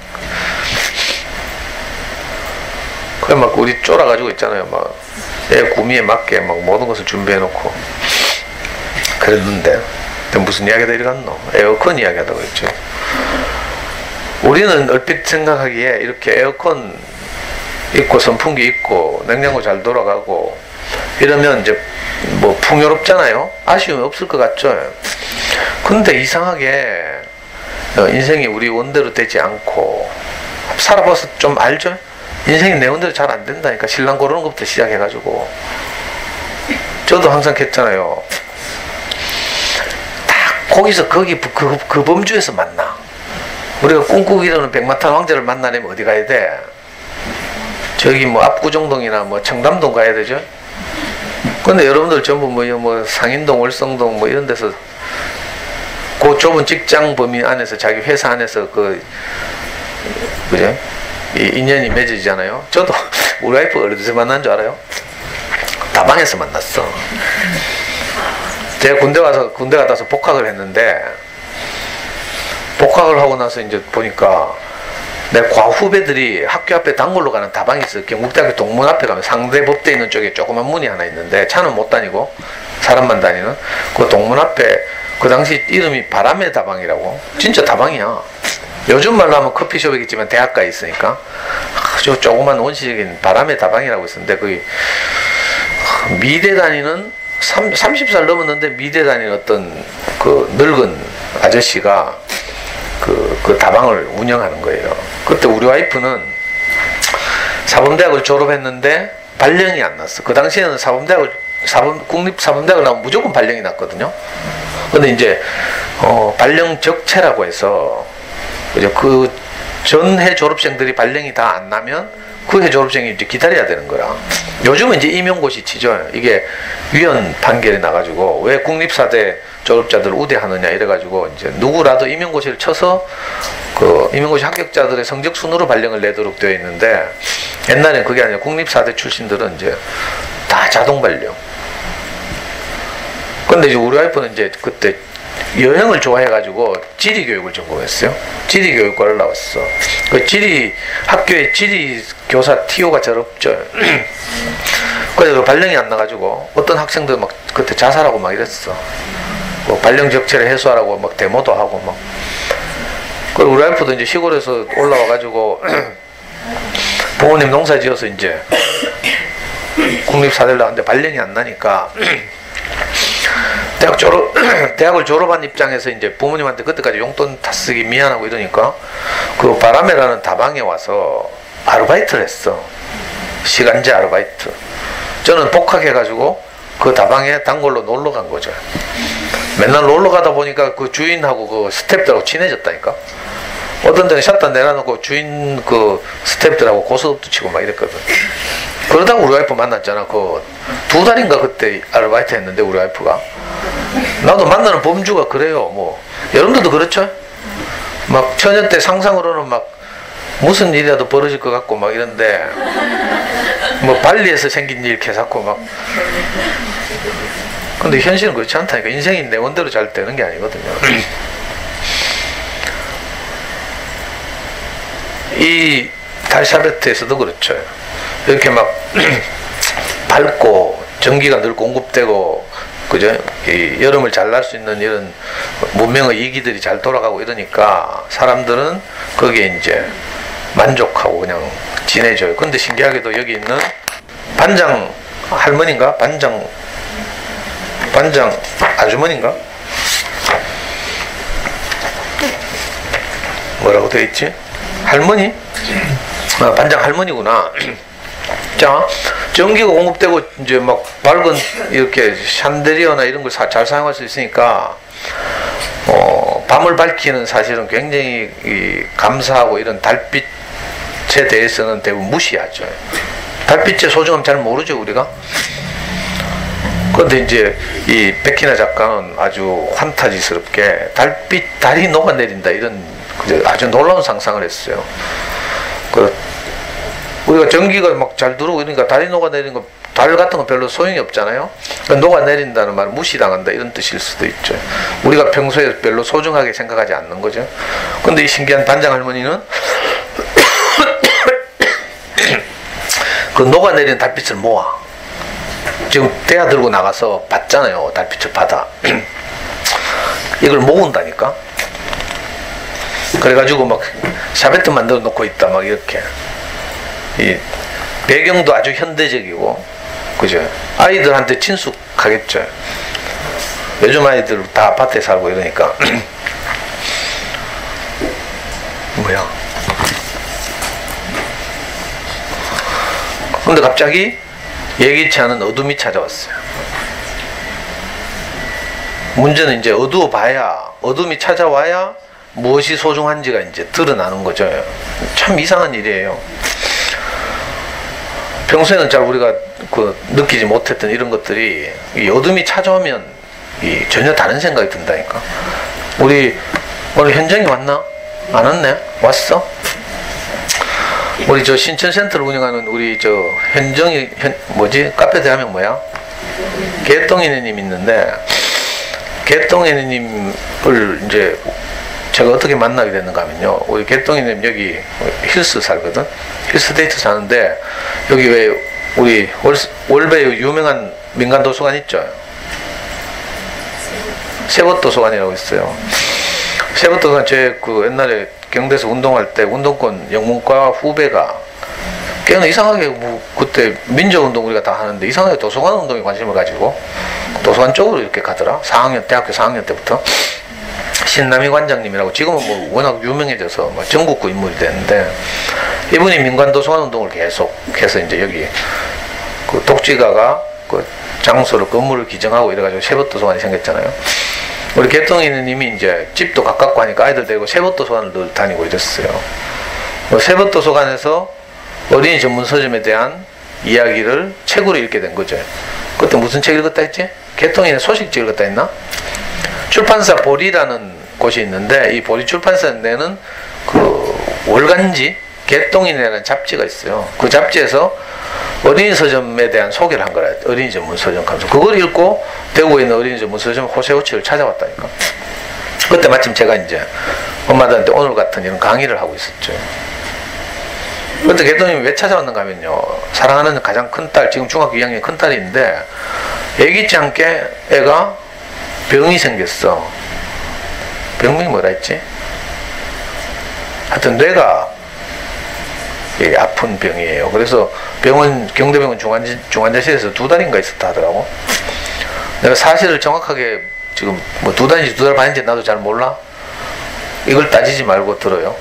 그래 막 우리 쫄아가지고 있잖아요. 막 애 구미에 맞게 막 모든 것을 준비해놓고 그랬는데 무슨 이야기가 이리 갔노? 에어컨 이야기 하다고 했죠. 우리는 얼핏 생각하기에 이렇게 에어컨 있고 선풍기 있고 냉장고 잘 돌아가고 이러면 이제 뭐 풍요롭잖아요. 아쉬움이 없을 것 같죠. 근데 이상하게 인생이 우리 원대로 되지 않고 살아봐서 좀 알죠. 인생이 내 원대로 잘 안 된다니까. 신랑 고르는 것부터 시작해가지고 저도 항상 했잖아요. 딱 거기서 거기 그 범주에서 만나. 우리가 꿈꾸기로는 백마탄 왕자를 만나려면 어디 가야 돼? 저기 뭐 압구정동이나 뭐 청담동 가야 되죠? 근데 여러분들 전부 뭐 상인동, 월성동 뭐 이런 데서 그 좁은 직장 범위 안에서 자기 회사 안에서 그죠? 이 인연이 맺어지잖아요. 저도 우리 와이프 어디서 만난 줄 알아요? 다방에서 만났어. 제가 군대 갔다 와서 복학을 했는데, 복학을 하고 나서 이제 보니까 내 과후배들이 학교 앞에 단골로 가는 다방이 있어. 경북대학교 동문 앞에 가면 상대법대 있는 쪽에 조그만 문이 하나 있는데, 차는 못 다니고 사람만 다니는 그 동문 앞에, 그 당시 이름이 바람의 다방이라고. 진짜 다방이야. 요즘 말로 하면 커피숍이겠지만 대학가에 있으니까 아주 조그만 원시적인 바람의 다방이라고 있었는데, 그 미대 다니는 30살 넘었는데 미대 다니는 어떤 그 늙은 아저씨가 그 다방을 운영하는 거예요. 그때 우리 와이프는 사범대학을 졸업했는데 발령이 안 났어. 그 당시에는 국립사범대학을 나오면 무조건 발령이 났거든요. 근데 이제 발령 적체라고 해서 그 전해 졸업생들이 발령이 다 안 나면 그 해 졸업생이 이제 기다려야 되는 거라. 요즘은 이제 임용고시 치죠. 이게 위헌 판결이 나가지고 왜 국립사대 졸업자들을 우대하느냐 이래가지고 이제 누구라도 임용고시를 쳐서 그 임용고시 합격자들의 성적 순으로 발령을 내도록 되어 있는데, 옛날엔 그게 아니라 국립사대 출신들은 이제 다 자동 발령. 근데 이제 우리 와이프는 이제 그때 여행을 좋아해가지고 지리교육을 전공했어요. 지리교육과를 나왔어. 그 학교에 지리교사 TO가 저럽죠. 그래서 발령이 안 나가지고 어떤 학생들 막 그때 자살하고 막 이랬어. 뭐 발령 적체를 해소하라고 막 데모도 하고 막. 그리고 우리 와이프도 이제 시골에서 올라와가지고 부모님 농사 지어서 이제 국립사대를 나왔는데 발령이 안 나니까 대학을 졸업한 입장에서 이제 부모님한테 그때까지 용돈 다 쓰기 미안하고 이러니까 그 바람에라는 다방에 와서 아르바이트를 했어. 시간제 아르바이트. 저는 복학해가지고 그 다방에 단골로 놀러 간 거죠. 맨날 놀러 가다 보니까 그 주인하고 그 스태프들하고 친해졌다니까. 어떤 데는 샷다 내려놓고 주인 그 스태프들하고 고스톱도 치고 막 이랬거든. 그러다가 우리 와이프 만났잖아. 그 2달인가 그때 아르바이트 했는데 우리 와이프가. 나도 만나는 범주가 그래요. 뭐 여러분들도 그렇죠? 막 처녀 때 상상으로는 막 무슨 일이라도 벌어질 것 같고 막 이런데, 뭐 발리에서 생긴 일 개사고 막. 근데 현실은 그렇지 않다니까. 인생이 내 원대로 잘 되는 게 아니거든요. 이 달샤베트에서도 그렇죠. 이렇게 막 밝고 전기가 늘 공급되고, 그죠? 이 여름을 잘 날 수 있는 이런 문명의 이기들이 잘 돌아가고 이러니까 사람들은 거기에 이제 만족하고 그냥 지내줘요. 근데 신기하게도 여기 있는 반장 할머니인가? 반장 아주머니인가? 뭐라고 되어 있지? 할머니? 반장 할머니구나. 자, 전기가 공급되고 이제 막 밝은 이렇게 샨데리어나 이런 걸 잘 사용할 수 있으니까 밤을 밝히는 사실은 굉장히 감사하고, 이런 달빛에 대해서는 대부분 무시하죠. 달빛의 소중함 잘 모르죠 우리가. 그런데 이제 이 백희나 작가는 아주 환타지스럽게 달이 녹아내린다 이런 아주 놀라운 상상을 했어요. 우리가 전기가 막 잘 들어오고 이러니까 달이 녹아내리는 거, 달 같은 거 별로 소용이 없잖아요. 그러니까 녹아내린다는 말은 무시당한다 이런 뜻일 수도 있죠. 우리가 평소에 별로 소중하게 생각하지 않는 거죠. 근데 이 신기한 반장 할머니는 그 녹아내리는 달빛을 모아. 지금 대야 들고 나가서 받잖아요. 달빛을 받아. 이걸 모은다니까. 그래가지고 막 샤베트 만들어 놓고 있다 막 이렇게. 이 배경도 아주 현대적이고, 그죠? 아이들한테 친숙하겠죠. 요즘 아이들 다 아파트에 살고 이러니까. 뭐야? 근데 갑자기 예기치 않은 어둠이 찾아왔어요. 문제는 이제 어두움이 찾아와야 무엇이 소중한지가 이제 드러나는 거죠. 참 이상한 일이에요. 평소에는 잘 우리가 느끼지 못했던 이런 것들이 이 어둠이 찾아오면 전혀 다른 생각이 든다니까. 우리 오늘 현정이 왔나? 안 왔네? 왔어? 우리 저 신천센터를 운영하는 우리 저 현정이 카페 대화명 뭐야? 개똥이네님 있는데, 개똥이네님을 이제 제가 어떻게 만나게 됐는가 하면요, 우리 개똥이님 여기 힐스 살거든. 힐스데이트 사는데 여기 왜 우리 월배 유명한 민간 도서관 있죠? 세법도서관이라고 있어요. 세법도서관 제 옛날에 경대에서 운동할 때 운동권 영문과 후배가 걔는 이상하게 그때 민족운동 우리가 다 하는데 이상하게 도서관 운동에 관심을 가지고 도서관 쪽으로 이렇게 가더라. 대학교 4학년 때부터. 신남희 관장님이라고 지금은 워낙 유명해져서 전국구 인물이 됐는데, 이분이 민간도서관 운동을 계속 해서 이제 여기 독지가가 장소를 건물을 기증하고 이래가지고 세법도서관이 생겼잖아요. 우리 개똥이님이 이제 집도 가깝고 하니까 아이들 데리고 세법도서관을 늘 다니고 이랬어요. 세법도서관에서 어린이 전문 서점에 대한 이야기를 책으로 읽게 된 거죠. 그때 무슨 책 읽었다 했지? 개똥이는 소식지 읽었다 했나? 출판사 보리라는 곳이 있는데, 이 보리 출판사 내는 월간지 개똥이네라는 잡지가 있어요. 그 잡지에서 어린이 서점에 대한 소개를 한 거라. 어린이 전문 서점 하면서 그걸 읽고 대구에 있는 어린이 전문 서점 호세호치를 찾아왔다니까. 그때 마침 제가 이제 엄마들한테 오늘 같은 이런 강의를 하고 있었죠. 그때 개똥님이 왜 찾아왔는가 하면요, 사랑하는 가장 큰 딸, 지금 중학교 2학년 큰 딸이 있는데 애기치 않게 애가 병이 생겼어. 병명이 뭐라 했지? 하여튼 뇌가 아픈 병이에요. 그래서 경대병원 중환자실에서 2달인가 있었다 하더라고. 내가 사실을 정확하게 지금 2달인지 2달 반인지 나도 잘 몰라. 이걸 따지지 말고 들어요.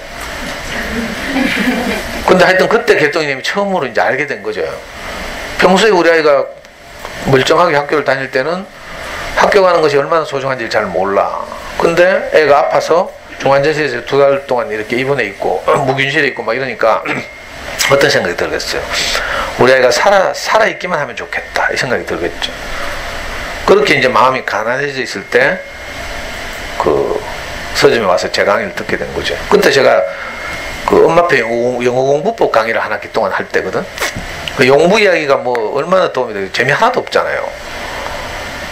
근데 하여튼 그때 개똥이님이 처음으로 이제 알게 된 거죠. 평소에 우리 아이가 멀쩡하게 학교를 다닐 때는 학교 가는 것이 얼마나 소중한지 잘 몰라. 근데 애가 아파서 중환자실에서 2달 동안 이렇게 입원해 있고 무균실에 있고 막 이러니까 어떤 생각이 들겠어요? 우리 아이가 살아있기만 하면 좋겠다, 이 생각이 들겠죠. 그렇게 이제 마음이 가난해져 있을 때 서점에 와서 제 강의를 듣게 된 거죠. 그때 제가 엄마표 영어 공부법 강의를 한 학기 동안 할 때거든. 영부 이야기가 얼마나 도움이 되고 재미 하나도 없잖아요.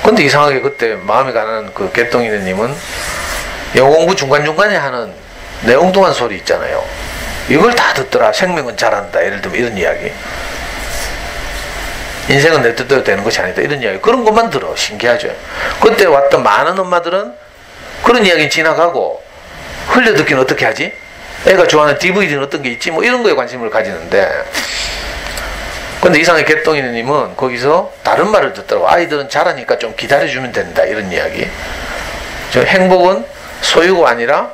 근데 이상하게 그때 마음이 가난한 개똥이네님은 영어 공부 중간중간에 하는 내용동안 소리 있잖아요. 이걸 다 듣더라. 생명은 잘한다. 예를 들면 이런 이야기. 인생은 내 뜻대로 되는 것이 아니다. 이런 이야기. 그런 것만 들어. 신기하죠. 그때 왔던 많은 엄마들은 그런 이야기는 지나가고 흘려 듣기는 어떻게 하지? 애가 좋아하는 DVD는 어떤 게 있지? 이런 거에 관심을 가지는데, 근데 이상하게 개똥이네님은 거기서 다른 말을 듣더라고. 아이들은 자라니까 좀 기다려주면 된다, 이런 이야기. 행복은 소유가 아니라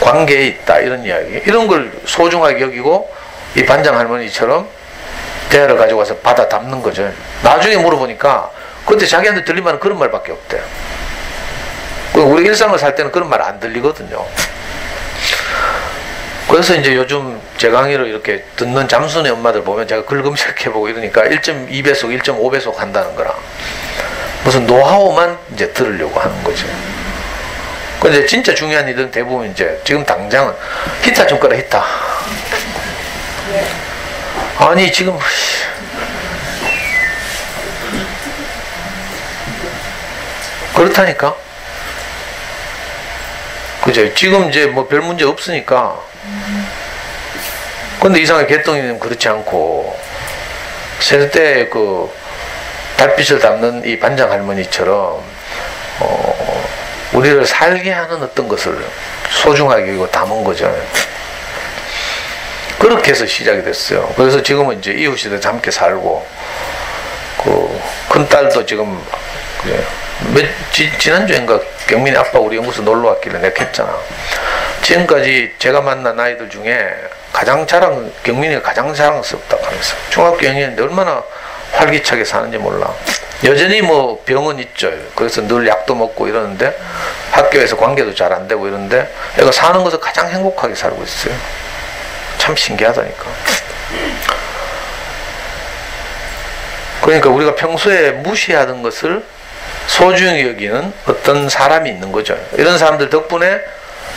관계에 있다, 이런 이야기. 이런 걸 소중하게 여기고 이 반장 할머니처럼 대화를 가지고 와서 받아 담는 거죠. 나중에 물어보니까 그때 자기한테 들린 말은 그런 말밖에 없대요. 우리 일상을 살 때는 그런 말 안 들리거든요. 그래서 이제 요즘 제 강의를 이렇게 듣는 잠수네 엄마들 보면 제가 글 검색해보고 이러니까 1.2배속, 1.5배속 한다는 거라. 무슨 노하우만 이제 들으려고 하는 거죠. 근데 진짜 중요한 일은 대부분 이제 지금 당장은 히타 좀 꺼라, 히타. 아니, 지금. 그렇다니까? 그죠? 지금 이제 별 문제 없으니까. 근데 이상하게 개똥이는 그렇지 않고, 세대 달빛을 담는 이 반장 할머니처럼, 우리를 살게 하는 어떤 것을 소중하게 담은 거죠. 그렇게 해서 시작이 됐어요. 그래서 지금은 이제 이웃이도 함께 살고, 큰 딸도 지금, 지난주인가 경민이 아빠 우리 연구소 놀러 왔길래 내가 했잖아. 지금까지 제가 만난 아이들 중에 경민이가 가장 자랑스럽다 하면서 중학교 2학년인데 얼마나 활기차게 사는지 몰라. 여전히 뭐 병은 있죠. 그래서 늘 약도 먹고 이러는데 학교에서 관계도 잘 안 되고 이러는데 애가 사는 것을 가장 행복하게 살고 있어요. 참 신기하다니까. 그러니까 우리가 평소에 무시하던 것을 소중히 여기는 어떤 사람이 있는 거죠. 이런 사람들 덕분에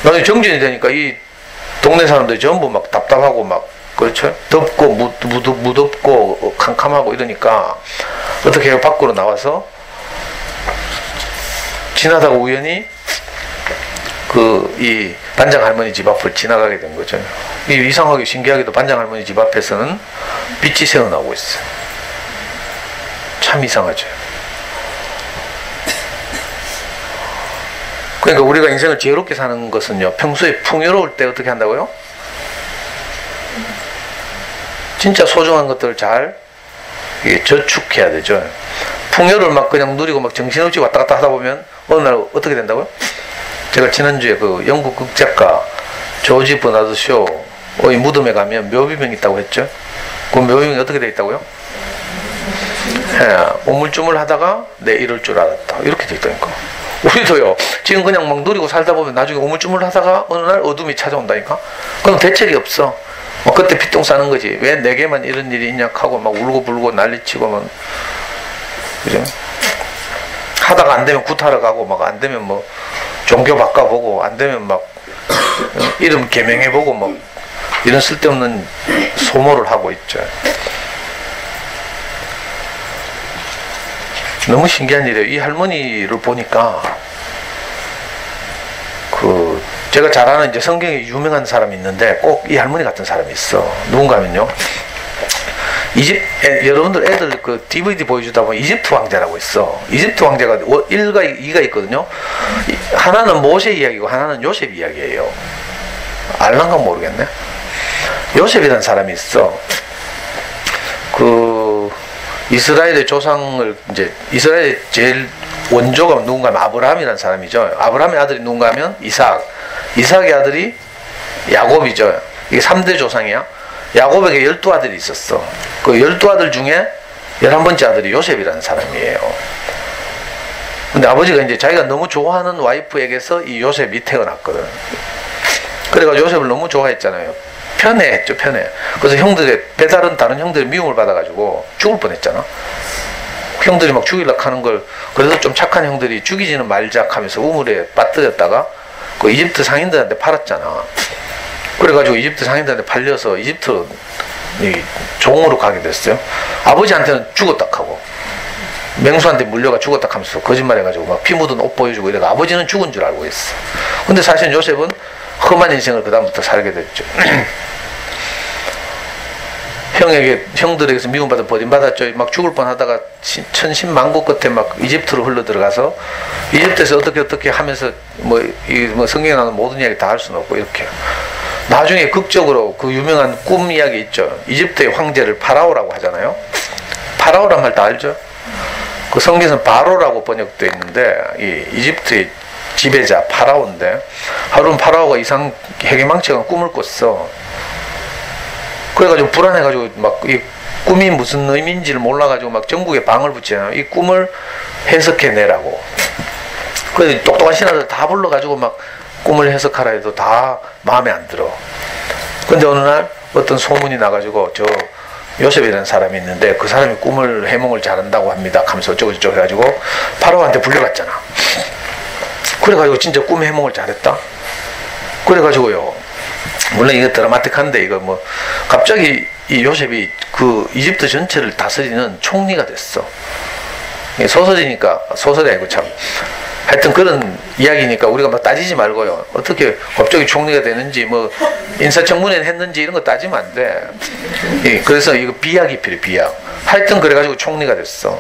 나중에 정전이 되니까 이 동네 사람들이 전부 막 답답하고 막 그렇죠. 덥고 무덥고 캄캄하고 이러니까 어떻게 해요? 밖으로 나와서 지나다가 우연히 이 반장 할머니 집 앞을 지나가게 된 거죠. 이상하게 신기하게도 반장 할머니 집 앞에서는 빛이 새어나오고 있어요. 참 이상하죠. 그러니까 우리가 인생을 지혜롭게 사는 것은요, 평소에 풍요로울 때 어떻게 한다고요? 진짜 소중한 것들을 잘 저축해야 되죠. 풍요를 막 그냥 누리고 막 정신없이 왔다 갔다 하다 보면 어느 날 어떻게 된다고요? 제가 지난주에 그 영국 극작가 조지 버나드 쇼의 무덤에 가면 묘비명이 있다고 했죠. 그 묘비명이 어떻게 돼 있다고요? 우물쭈물 하다가 내 이럴 줄 알았다. 이렇게 돼 있다니까. 우리도요, 지금 그냥 막 누리고 살다 보면 나중에 우물쭈물 하다가 어느 날 어둠이 찾아온다니까? 그럼 대책이 없어. 그때 피똥 싸는 거지. 왜 내게만 이런 일이 있냐 하고 막 울고 불고 난리치고 막, 그죠? 하다가 안 되면 굿하러 가고 막 안 되면 뭐 종교 바꿔보고 안 되면 막 이름 개명해보고 막 이런 쓸데없는 소모를 하고 있죠. 너무 신기한 일이에요. 이 할머니를 보니까 제가 잘 아는 이제 성경에 유명한 사람이 있는데 꼭 이 할머니 같은 사람이 있어. 누군가 하면요. 여러분들 애들 그 DVD 보여주다 보면 이집트 왕자라고 있어. 이집트 왕자가 1과 2가 있거든요. 하나는 모세 이야기고 하나는 요셉 이야기예요. 알란가 모르겠네. 요셉이라는 사람이 있어. 이스라엘의 조상을 이스라엘의 제일 원조가 누군가 하면 아브라함이라는 사람이죠. 아브라함의 아들이 누군가 하면 이삭의 아들이 야곱이죠. 이게 3대 조상이야. 야곱에게 12아들이 있었어. 그 12아들 중에 11번째 아들이 요셉이라는 사람이에요. 근데 아버지가 이제 자기가 너무 좋아하는 와이프에게서 이 요셉이 태어났거든. 그래가지고 요셉을 너무 좋아했잖아요. 편애했죠, 편애. 그래서 다른 형들의 미움을 받아가지고 죽을 뻔했잖아. 형들이 막 죽이려고 하는 걸, 그래서 좀 착한 형들이 죽이지는 말자 하면서 우물에 빠뜨렸다가 그 이집트 상인들한테 팔았잖아. 그래가지고 이집트 상인들한테 팔려서 이집트 종으로 가게 됐어요. 아버지한테는 죽었다 하고 맹수한테 물려가 죽었다 하면서 거짓말 해가지고 막 피 묻은 옷 보여주고 이래가 아버지는 죽은 줄 알고 있어. 근데 사실 요셉은 험한 인생을 그 다음부터 살게 됐죠. 형들에게서 미움받아 버림받았죠. 막 죽을 뻔하다가 천신만고 끝에 막 이집트로 흘러 들어가서 이집트에서 어떻게 하면서 뭐 성경에 나오는 모든 이야기 다 할 수는 없고 이렇게. 나중에 극적으로 그 유명한 꿈 이야기 있죠. 이집트의 황제를 파라오라고 하잖아요. 파라오란 말 다 알죠? 그 성경에서는 바로라고 번역되어 있는데 이집트의 지배자 파라오인데 하루는 파라오가 이상 해괴망측한 꿈을 꿨어. 그래가지고 불안해가지고 막 이 꿈이 무슨 의미인지를 몰라가지고 막 전국에 방을 붙이잖아요. 이 꿈을 해석해내라고. 그래서 똑똑한 신하들 다 불러가지고 막 꿈을 해석하라 해도 다 마음에 안 들어. 근데 어느 날 어떤 소문이 나가지고 저 요셉이라는 사람이 있는데 그 사람이 꿈을 해몽을 잘한다고 합니다 하면서 어쩌고저쩌고 해가지고 파라오한테 불려갔잖아. 그래가지고 진짜 꿈 해몽을 잘했다. 그래가지고요, 물론 이거 드라마틱한데 이거 뭐 갑자기 이 요셉이 그 이집트 전체를 다스리는 총리가 됐어. 소설이니까 소설이 아니고 참 하여튼 그런 이야기니까 우리가 막 따지지 말고요, 어떻게 갑자기 총리가 되는지 뭐 인사청문회는 했는지 이런 거 따지면 안 돼. 그래서 이거 비약이 필요해. 비약. 하여튼 그래가지고 총리가 됐어.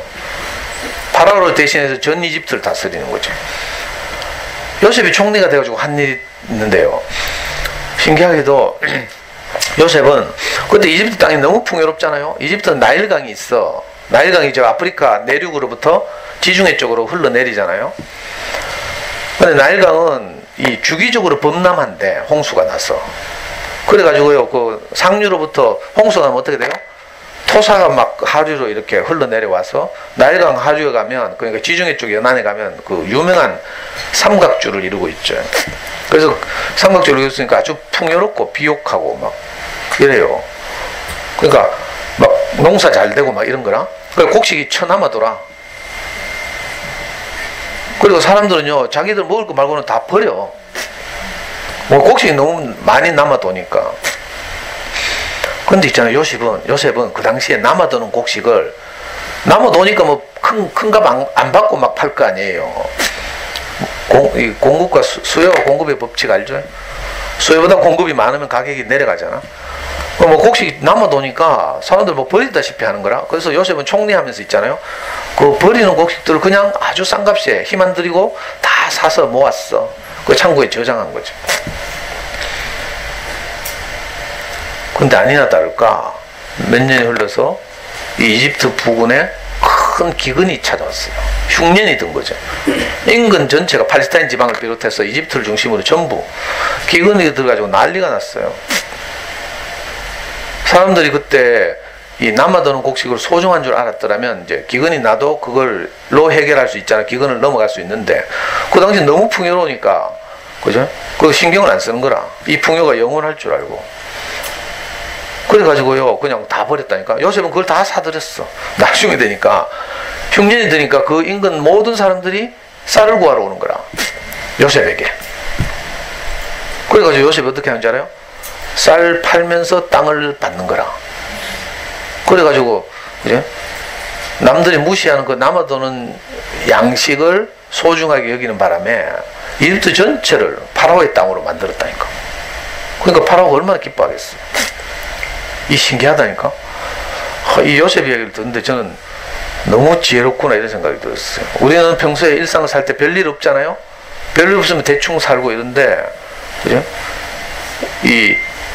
파라오를 대신해서 전 이집트를 다스리는 거죠. 요셉이 총리가 돼가지고 한 일이 있는데요, 신기하게도 요셉은 그때 이집트 땅이 너무 풍요롭잖아요. 이집트는 나일강이 있어. 나일강이 저 아프리카 내륙으로부터 지중해 쪽으로 흘러내리잖아요. 근데 나일강은 이 주기적으로 범람한데 홍수가 나서, 그래가지고요 그 상류로부터 홍수가 나면 어떻게 돼요? 토사가 막 하류로 이렇게 흘러내려와서 나일강 하류에 가면, 그러니까 지중해 쪽 연안에 가면 그 유명한 삼각주를 이루고 있죠. 그래서 삼각주를 이루었으니까 아주 풍요롭고 비옥하고 막 이래요. 그러니까 막 농사 잘 되고 막 이런 거라. 그러니까 곡식이 처남아돌아. 그리고 사람들은요, 자기들 먹을 거 말고는 다 버려. 뭐 곡식이 너무 많이 남아도니까. 근데 있잖아요, 요셉은 그 당시에 남아도는 곡식을 남아도니까 뭐 큰 값 안 받고 막 팔 거 아니에요. 이 공급과 수요와 공급의 법칙 알죠? 수요보다 공급이 많으면 가격이 내려가잖아. 뭐 곡식이 남아도니까 사람들 뭐 버리다시피 하는 거라. 그래서 요셉은 총리하면서 있잖아요, 그 버리는 곡식들을 그냥 아주 싼 값에 힘 안 들이고 다 사서 모았어. 그 창고에 저장한 거죠. 근데 아니나 다를까 몇 년이 흘러서 이 이집트 부근에 큰 기근이 찾아왔어요. 흉년이 든 거죠. 인근 전체가 팔레스타인 지방을 비롯해서 이집트를 중심으로 전부 기근이 들어가지고 난리가 났어요. 사람들이 그때 이 남아도는 곡식을 소중한 줄 알았더라면 이제 기근이 나도 그걸로 해결할 수 있잖아. 기근을 넘어갈 수 있는데 그 당시 너무 풍요로우니까, 그죠? 그 신경을 안 쓰는 거라. 이 풍요가 영원할 줄 알고. 그래가지고요, 그냥 다 버렸다니까. 요셉은 그걸 다 사들였어. 나중에 되니까, 흉년이 되니까 그 인근 모든 사람들이 쌀을 구하러 오는 거라. 요셉에게. 그래가지고 요셉이 어떻게 하는지 알아요? 쌀 팔면서 땅을 받는 거라. 그래가지고, 이제 남들이 무시하는 그 남아도는 양식을 소중하게 여기는 바람에 이집트 전체를 파라오의 땅으로 만들었다니까. 그러니까 파라오가 얼마나 기뻐하겠어요. 이 신기하다니까. 이 요셉 이야기를 듣는데 저는 너무 지혜롭구나 이런 생각이 들었어요. 우리는 평소에 일상을 살 때 별일 없잖아요. 별일 없으면 대충 살고 이런데, 그죠?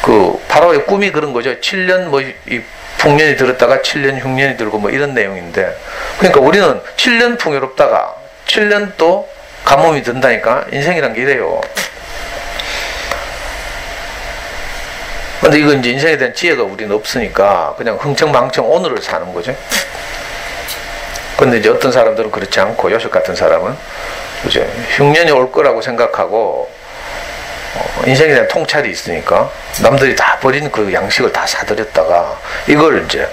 그 파라오의 꿈이 그런 거죠. 7년 뭐 이 풍년이 들었다가 7년 흉년이 들고 뭐 이런 내용인데, 그러니까 우리는 7년 풍요롭다가 7년 또 가뭄이 든다니까. 인생이란 게 이래요. 근데 이건 이제 인생에 대한 지혜가 우리는 없으니까 그냥 흥청망청 오늘을 사는 거죠. 근데 이제 어떤 사람들은 그렇지 않고, 요셉 같은 사람은 이제 흉년이 올 거라고 생각하고 인생에 대한 통찰이 있으니까 남들이 다 버린 그 양식을 다 사들였다가 이걸 이제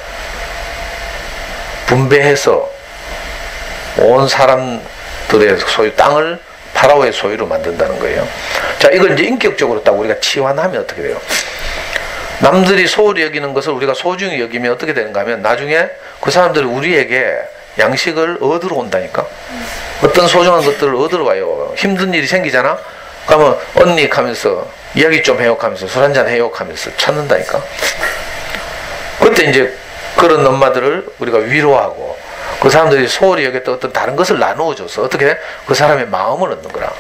분배해서 온 사람들의 소유 땅을 파라오의 소유로 만든다는 거예요. 자, 이걸 이제 인격적으로 딱 우리가 치환하면 어떻게 돼요? 남들이 소홀히 여기는 것을 우리가 소중히 여기면 어떻게 되는가 하면 나중에 그 사람들이 우리에게 양식을 얻으러 온다니까. 어떤 소중한 것들을 얻으러 와요. 힘든 일이 생기잖아. 그러면 언니 하면서 이야기 좀 해요 하면서 술 한잔 해요 하면서 찾는다니까. 그때 이제 그런 엄마들을 우리가 위로하고 그 사람들이 소홀히 여겼던 어떤 다른 것을 나누어줘서 어떻게 그 사람의 마음을 얻는 거라.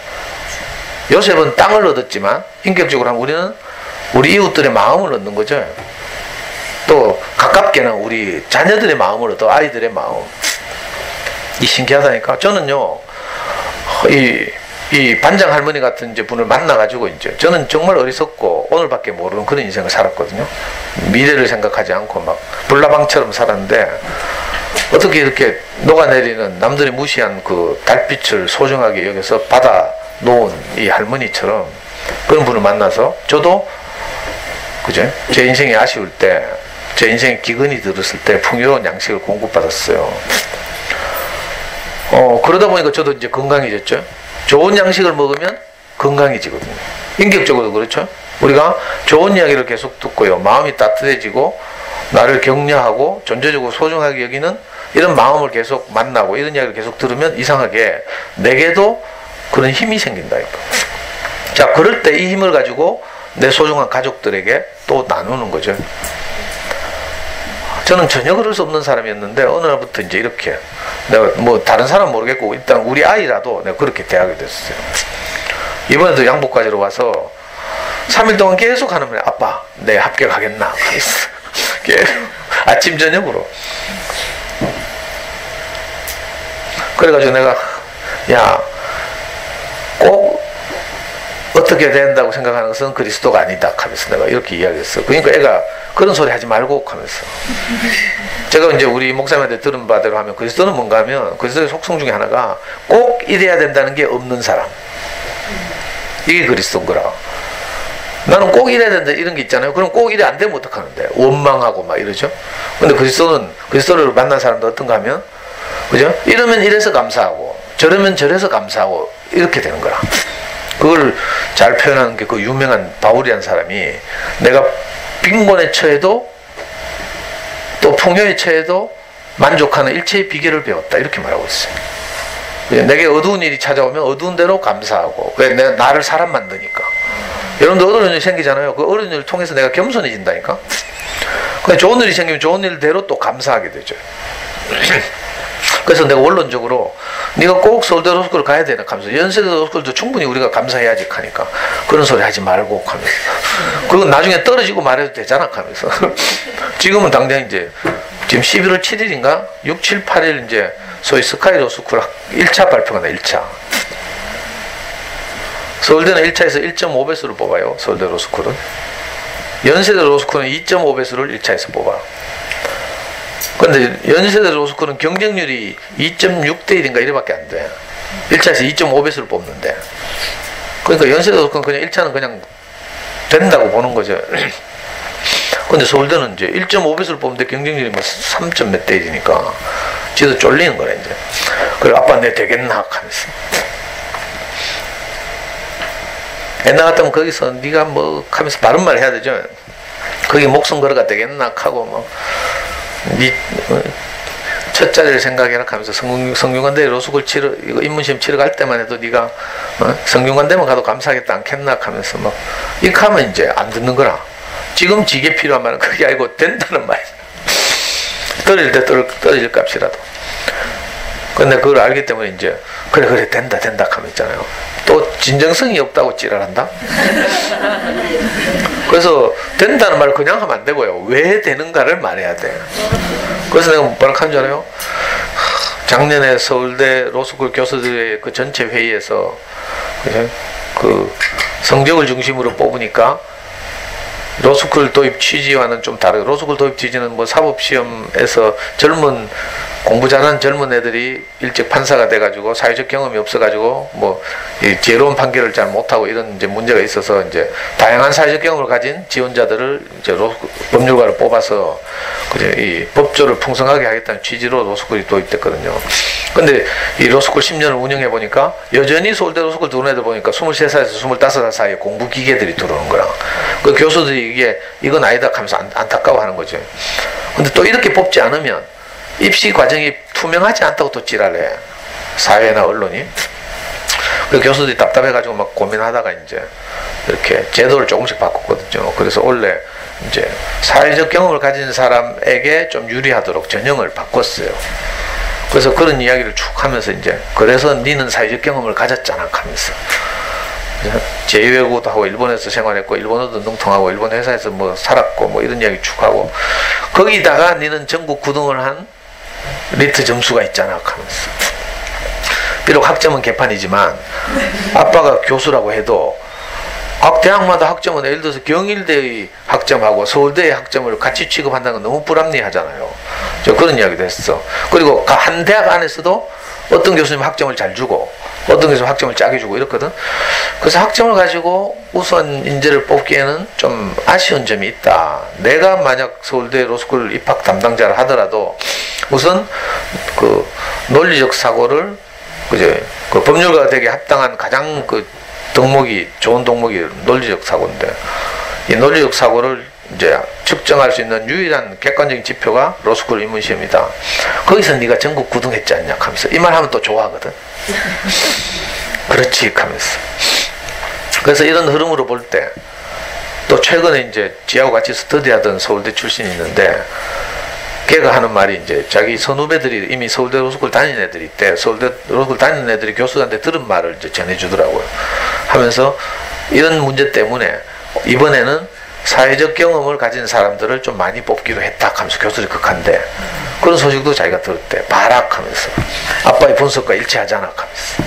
요셉은 땅을 얻었지만 인격적으로 하면 우리는 우리 이웃들의 마음을 얻는 거죠. 또 가깝게는 우리 자녀들의 마음을 얻어. 아이들의 마음. 이 신기하다니까. 저는요, 이 반장 할머니 같은 이제 분을 만나가지고 이제 저는 정말 어리석고 오늘밖에 모르는 그런 인생을 살았거든요. 미래를 생각하지 않고 막 불나방처럼 살았는데 어떻게 이렇게 녹아내리는 남들이 무시한 그 달빛을 소중하게 여기서 받아 놓은 이 할머니처럼 그런 분을 만나서 저도, 그죠? 제 인생이 아쉬울 때, 제 인생에 기근이 들었을 때 풍요로운 양식을 공급받았어요. 그러다 보니까 저도 이제 건강해졌죠. 좋은 양식을 먹으면 건강해지거든요. 인격적으로 그렇죠. 우리가 좋은 이야기를 계속 듣고요, 마음이 따뜻해지고 나를 격려하고 존재적으로 소중하게 여기는 이런 마음을 계속 만나고 이런 이야기를 계속 들으면 이상하게 내게도 그런 힘이 생긴다니까. 자, 그럴 때 이 힘을 가지고 내 소중한 가족들에게 또 나누는 거죠. 저는 전혀 그럴 수 없는 사람이었는데 어느 날부터 이제 이렇게 내가 뭐 다른 사람 모르겠고 일단 우리 아이라도 내가 그렇게 대하게 됐어요. 이번에도 양복가지로 와서 3일 동안 계속 하는 말이야. 아빠, 내 합격하겠나? 계속 아침 저녁으로. 그래가지고 내가 야, 꼭 어떻게 된다고 생각하는 것은 그리스도가 아니다 하면서 내가 이렇게 이야기했어. 그러니까 애가 그런 소리 하지 말고 하면서 제가 이제 우리 목사님한테 들은 바대로 하면 그리스도는 뭔가 하면 그리스도의 속성 중에 하나가 꼭 이래야 된다는 게 없는 사람, 이게 그리스도인 거라. 나는 꼭 이래야 된다 이런 게 있잖아요. 그럼 꼭 이래 안 되면 어떡하는데 원망하고 막 이러죠. 근데 그리스도를 만난 사람도 어떤가 하면 그죠? 이러면 이래서 감사하고 저러면 저래서 감사하고 이렇게 되는 거라. 그걸 잘 표현하는 게 그 유명한 바울이라는 사람이 내가 빈곤에 처해도 또 풍요에 처해도 만족하는 일체의 비결을 배웠다 이렇게 말하고 있어요. 내게 어두운 일이 찾아오면 어두운 대로 감사하고, 왜? 나를 사람 만드니까. 여러분도 어려운 일이 생기잖아요. 그 어려운 일을 통해서 내가 겸손해진다니까. 그러니까 좋은 일이 생기면 좋은 일대로 또 감사하게 되죠. 그래서 내가 원론적으로 네가 꼭 서울대 로스쿨을 가야 되나 하면서 연세대 로스쿨도 충분히 우리가 감사해야지 하니까 그런 소리 하지 말고 하면서 그건 나중에 떨어지고 말해도 되잖아 하면서 지금은 당장 이제 지금 11월 7일인가 6, 7, 8일 이제 소위 스카이 로스쿨 1차 발표가 나 1차. 서울대는 1차에서 1.5배수를 뽑아요. 서울대 로스쿨은. 연세대 로스쿨은 2.5배수를 1차에서 뽑아. 근데 연세대 로스쿨은 경쟁률이 2.6대 1인가 이래밖에 안 돼. 1차에서 2.5배수를 뽑는데. 그러니까 연세대 로스쿨은 그냥 1차는 그냥 된다고 보는 거죠. 근데 서울대는 이제 1.5배수를 뽑는데 경쟁률이 뭐 3점 몇 대 1이니까 지도 쫄리는 거래, 이제. 그래, 아빠 내 되겠나? 하면서. 옛날 같으면 거기서 네가 뭐 하면서 바른 말 해야 되죠. 거기 목숨 걸어가 되겠나? 하고 뭐. 첫 자리를 생각해라 하면서 성균관대 로스쿨 이거 입문시험 치러 갈 때만 해도 네가 성균관대만 가도 감사하겠다 않겠나 하면서 막 이렇게 하면 이제 안 듣는 거라. 지금 지게 필요한 말은 그게 아니고 된다는 말이야. 떨어질 때 떨어질 값이라도. 근데 그걸 알기 때문에 이제 그래 된다 하면 있잖아요. 또 진정성이 없다고 지랄한다. 그래서 된다는 말을 그냥 하면 안 되고요. 왜 되는가를 말해야 돼. 그래서 내가 뭐라 한 줄 알아요? 작년에 서울대 로스쿨 교수들의 그 전체 회의에서 그 성적을 중심으로 뽑으니까 로스쿨 도입 취지와는 좀 다르고, 로스쿨 도입 취지는 뭐 사법시험에서 공부 잘하는 젊은 애들이 일찍 판사가 돼가지고 사회적 경험이 없어가지고 뭐 이 지혜로운 판결을 잘 못하고 이런 이제 문제가 있어서 이제 다양한 사회적 경험을 가진 지원자들을 이제 법률가를 뽑아서 그제 이 법조를 풍성하게 하겠다는 취지로 로스쿨이 도입됐거든요. 근데 이 로스쿨 10년을 운영해 보니까 여전히 서울대 로스쿨 들어오는 애들 보니까 23살에서 25살 사이에 공부 기계들이 들어오는 거라. 그 교수들이 이건 아니다 하면서 안타까워 하는 거죠. 근데 또 이렇게 뽑지 않으면 입시 과정이 투명하지 않다고 또 지랄해. 사회나 언론이. 그 교수들이 답답해가지고 막 고민하다가 이제 이렇게 제도를 조금씩 바꿨거든요. 그래서 원래 이제 사회적 경험을 가진 사람에게 좀 유리하도록 전형을 바꿨어요. 그래서 그런 이야기를 쭉 하면서 이제 그래서 니는 사회적 경험을 가졌잖아 하면서 제2외국어도 하고 일본에서 생활했고 일본어도 능통하고 일본 회사에서 뭐 살았고 뭐 이런 이야기 쭉 하고 거기다가 니는 전국 9등을 한 리트 점수가 있잖아 하면서 비록 학점은 개판이지만 아빠가 교수라고 해도 각 대학마다 학점은 예를 들어서 경일대의 학점하고 서울대의 학점을 같이 취급한다는 건 너무 불합리하잖아요. 저 그런 이야기도 했어. 그리고 한 대학 안에서도 어떤 교수님 학점을 잘 주고 어떤 교수님 학점을 짜게 주고 이렇거든. 그래서 학점을 가지고 우선 인재를 뽑기에는 좀 아쉬운 점이 있다. 내가 만약 서울대 로스쿨 입학 담당자를 하더라도 우선 그 논리적 사고를 그 법률가가 되게 합당한 가장 그 좋은 덕목이 논리적 사고인데 이 논리적 사고를 이제 측정할 수 있는 유일한 객관적인 지표가 로스쿨 입문시험이다. 거기서 네가 전국 9등 했지 않냐 하면서 이 말 하면 또 좋아하거든. 그렇지 하면서. 그래서 이런 흐름으로 볼 때 또 최근에 이제 지하고 같이 스터디하던 서울대 출신이 있는데 걔가 하는 말이 이제 자기 선후배들이 이미 서울대 로스쿨 다니는 애들이 있대. 서울대 로스쿨 다니는 애들이 교수한테 들은 말을 이제 전해주더라고요. 하면서 이런 문제 때문에 이번에는 사회적 경험을 가진 사람들을 좀 많이 뽑기로 했다 하면서 교수들이 극한데 그런 소식도 자기가 들었대. 바락하면서 아빠의 분석과 일치하잖아 하면서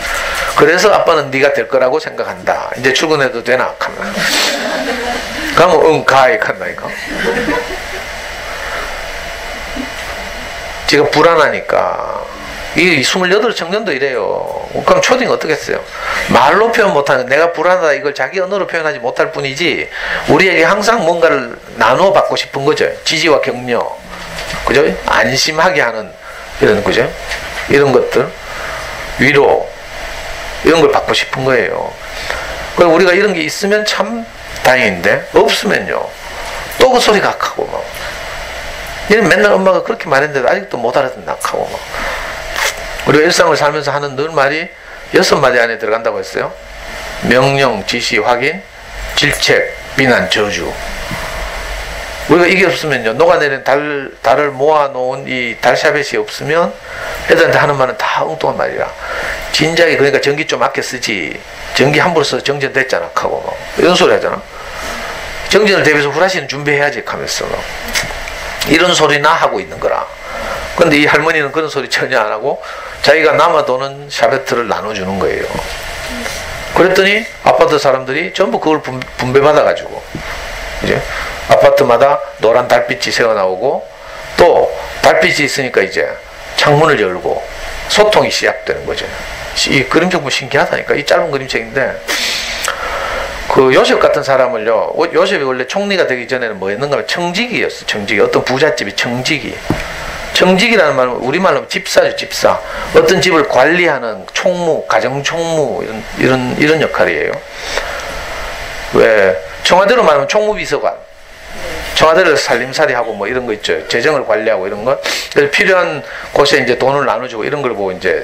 그래서 아빠는 네가 될 거라고 생각한다. 이제 출근해도 되나? 하면. 그러면 응, 가. 이렇게 한다니까. 제가 불안하니까. 이 28 청년도 이래요. 그럼 초딩 어떻게 했어요? 말로 표현 못하는, 내가 불안하다 이걸 자기 언어로 표현하지 못할 뿐이지, 우리에게 항상 뭔가를 나누어 받고 싶은 거죠. 지지와 격려. 그죠? 안심하게 하는, 이런, 그죠? 이런 것들. 위로. 이런 걸 받고 싶은 거예요. 그리고 우리가 이런 게 있으면 참 다행인데, 없으면요. 또 그 소리 각하고 막. 얘는 맨날 엄마가 그렇게 말했는데도 아직도 못 알아듣나 하고 막. 우리가 일상을 살면서 하는 늘 말이 6마디 안에 들어간다고 했어요. 명령, 지시, 확인, 질책, 비난, 저주. 우리가 이게 없으면요, 녹아내린 달을 모아놓은 이 달샤벳이 없으면 애들한테 하는 말은 다 엉뚱한 말이라. 진작에 그러니까 전기 좀 아껴 쓰지. 전기 함부로 써서 정전 됐잖아 하고 막 이런 소리 하잖아. 정전을 대비해서 후라시는 준비해야지 하면서 막. 이런 소리나 하고 있는 거라. 근데 이 할머니는 그런 소리 전혀 안 하고 자기가 남아도는 샤베트를 나눠주는 거예요. 그랬더니 아파트 사람들이 전부 그걸 분배받아가지고 이제 아파트마다 노란 달빛이 새어나오고, 또 달빛이 있으니까 이제 창문을 열고 소통이 시작되는 거죠. 이 그림책 보면 신기하다니까. 이 짧은 그림책인데, 그 요셉 같은 사람을요, 요셉이 원래 총리가 되기 전에는 뭐였는가 하면 청지기였어. 청지기. 어떤 부잣집이 청지기. 청직이라는 말은 우리말로 집사죠, 집사. 어떤 집을 관리하는 총무, 가정총무, 이런 역할이에요. 왜, 청와대로 말하면 총무비서관. 청와대를 살림살이하고 뭐 이런 거 있죠. 재정을 관리하고 이런 거. 그래서 필요한 곳에 이제 돈을 나눠주고 이런 걸 보고 이제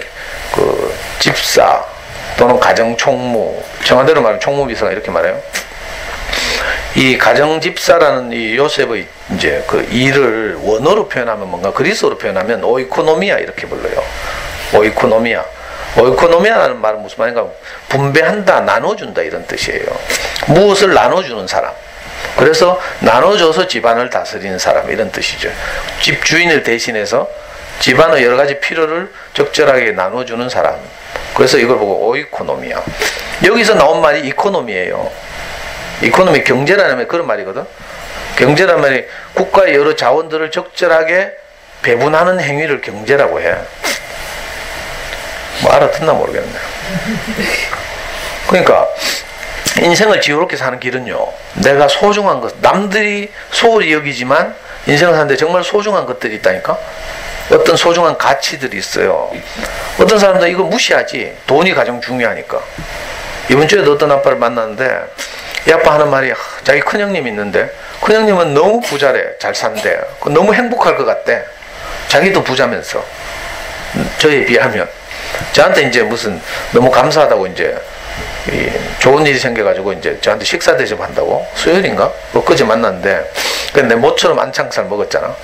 그 집사 또는 가정총무, 청와대로 말하면 총무비서관 이렇게 말해요. 이 가정집사라는 이 요셉의 이제 그 일을 원어로 표현하면 뭔가, 그리스어로 표현하면 오이코노미아 이렇게 불러요. 오이코노미아. 오이코노미아라는 말은 무슨 말인가? 분배한다, 나눠준다 이런 뜻이에요. 무엇을 나눠주는 사람. 그래서 나눠줘서 집안을 다스리는 사람 이런 뜻이죠. 집 주인을 대신해서 집안의 여러 가지 필요를 적절하게 나눠주는 사람. 그래서 이걸 보고 오이코노미아. 여기서 나온 말이 이코노미예요. 이코노미, 경제라는 말, 그런 말이거든. 경제라는 말이 국가의 여러 자원들을 적절하게 배분하는 행위를 경제라고 해. 뭐 알아듣나 모르겠네. 그러니까 인생을 지혜롭게 사는 길은요, 내가 소중한 것, 남들이 소홀히 여기지만 인생을 사는데 정말 소중한 것들이 있다니까. 어떤 소중한 가치들이 있어요. 어떤 사람들은 이거 무시하지. 돈이 가장 중요하니까. 이번 주에도 어떤 아빠를 만났는데, 이 아빠 하는 말이, 자기 큰형님이 있는데 큰형님은 너무 부자래. 잘 산대. 너무 행복할 것 같대. 자기도 부자면서. 저에 비하면. 저한테 이제 무슨 너무 감사하다고 이제 좋은 일이 생겨가지고 이제 저한테 식사 대접한다고. 수요일인가? 엊그제 만났는데, 내 모처럼 안창살 먹었잖아.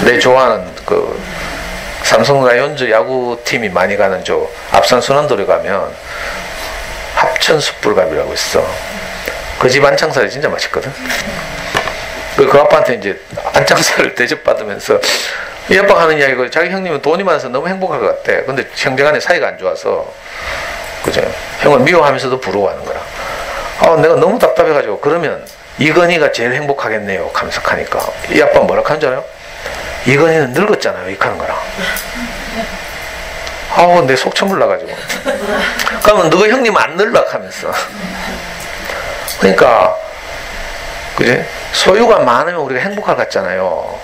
내 좋아하는 그 삼성 라이온즈 야구팀이 많이 가는 저 앞산 순환도로 가면 합천 숯불갑이라고 있어. 그 집 안창살이 진짜 맛있거든. 그 아빠한테 이제 안창살을 대접받으면서 이 아빠가 하는 이야기가, 자기 형님은 돈이 많아서 너무 행복할 것 같대. 근데 형제간에 사이가 안 좋아서, 그죠? 형을 미워하면서도 부러워하는 거라. 내가 너무 답답해가지고, 그러면 이건희가 제일 행복하겠네요 하면서 하니까 이 아빠 뭐라 하는 줄 알아요? 이건희는 늙었잖아요 이렇게 하는 거라. 내 속 처물 나가지고. 그러면 너가 형님 안 늙어 하면서. 그러니까 그지? 소유가 많으면 우리가 행복할 것 같잖아요.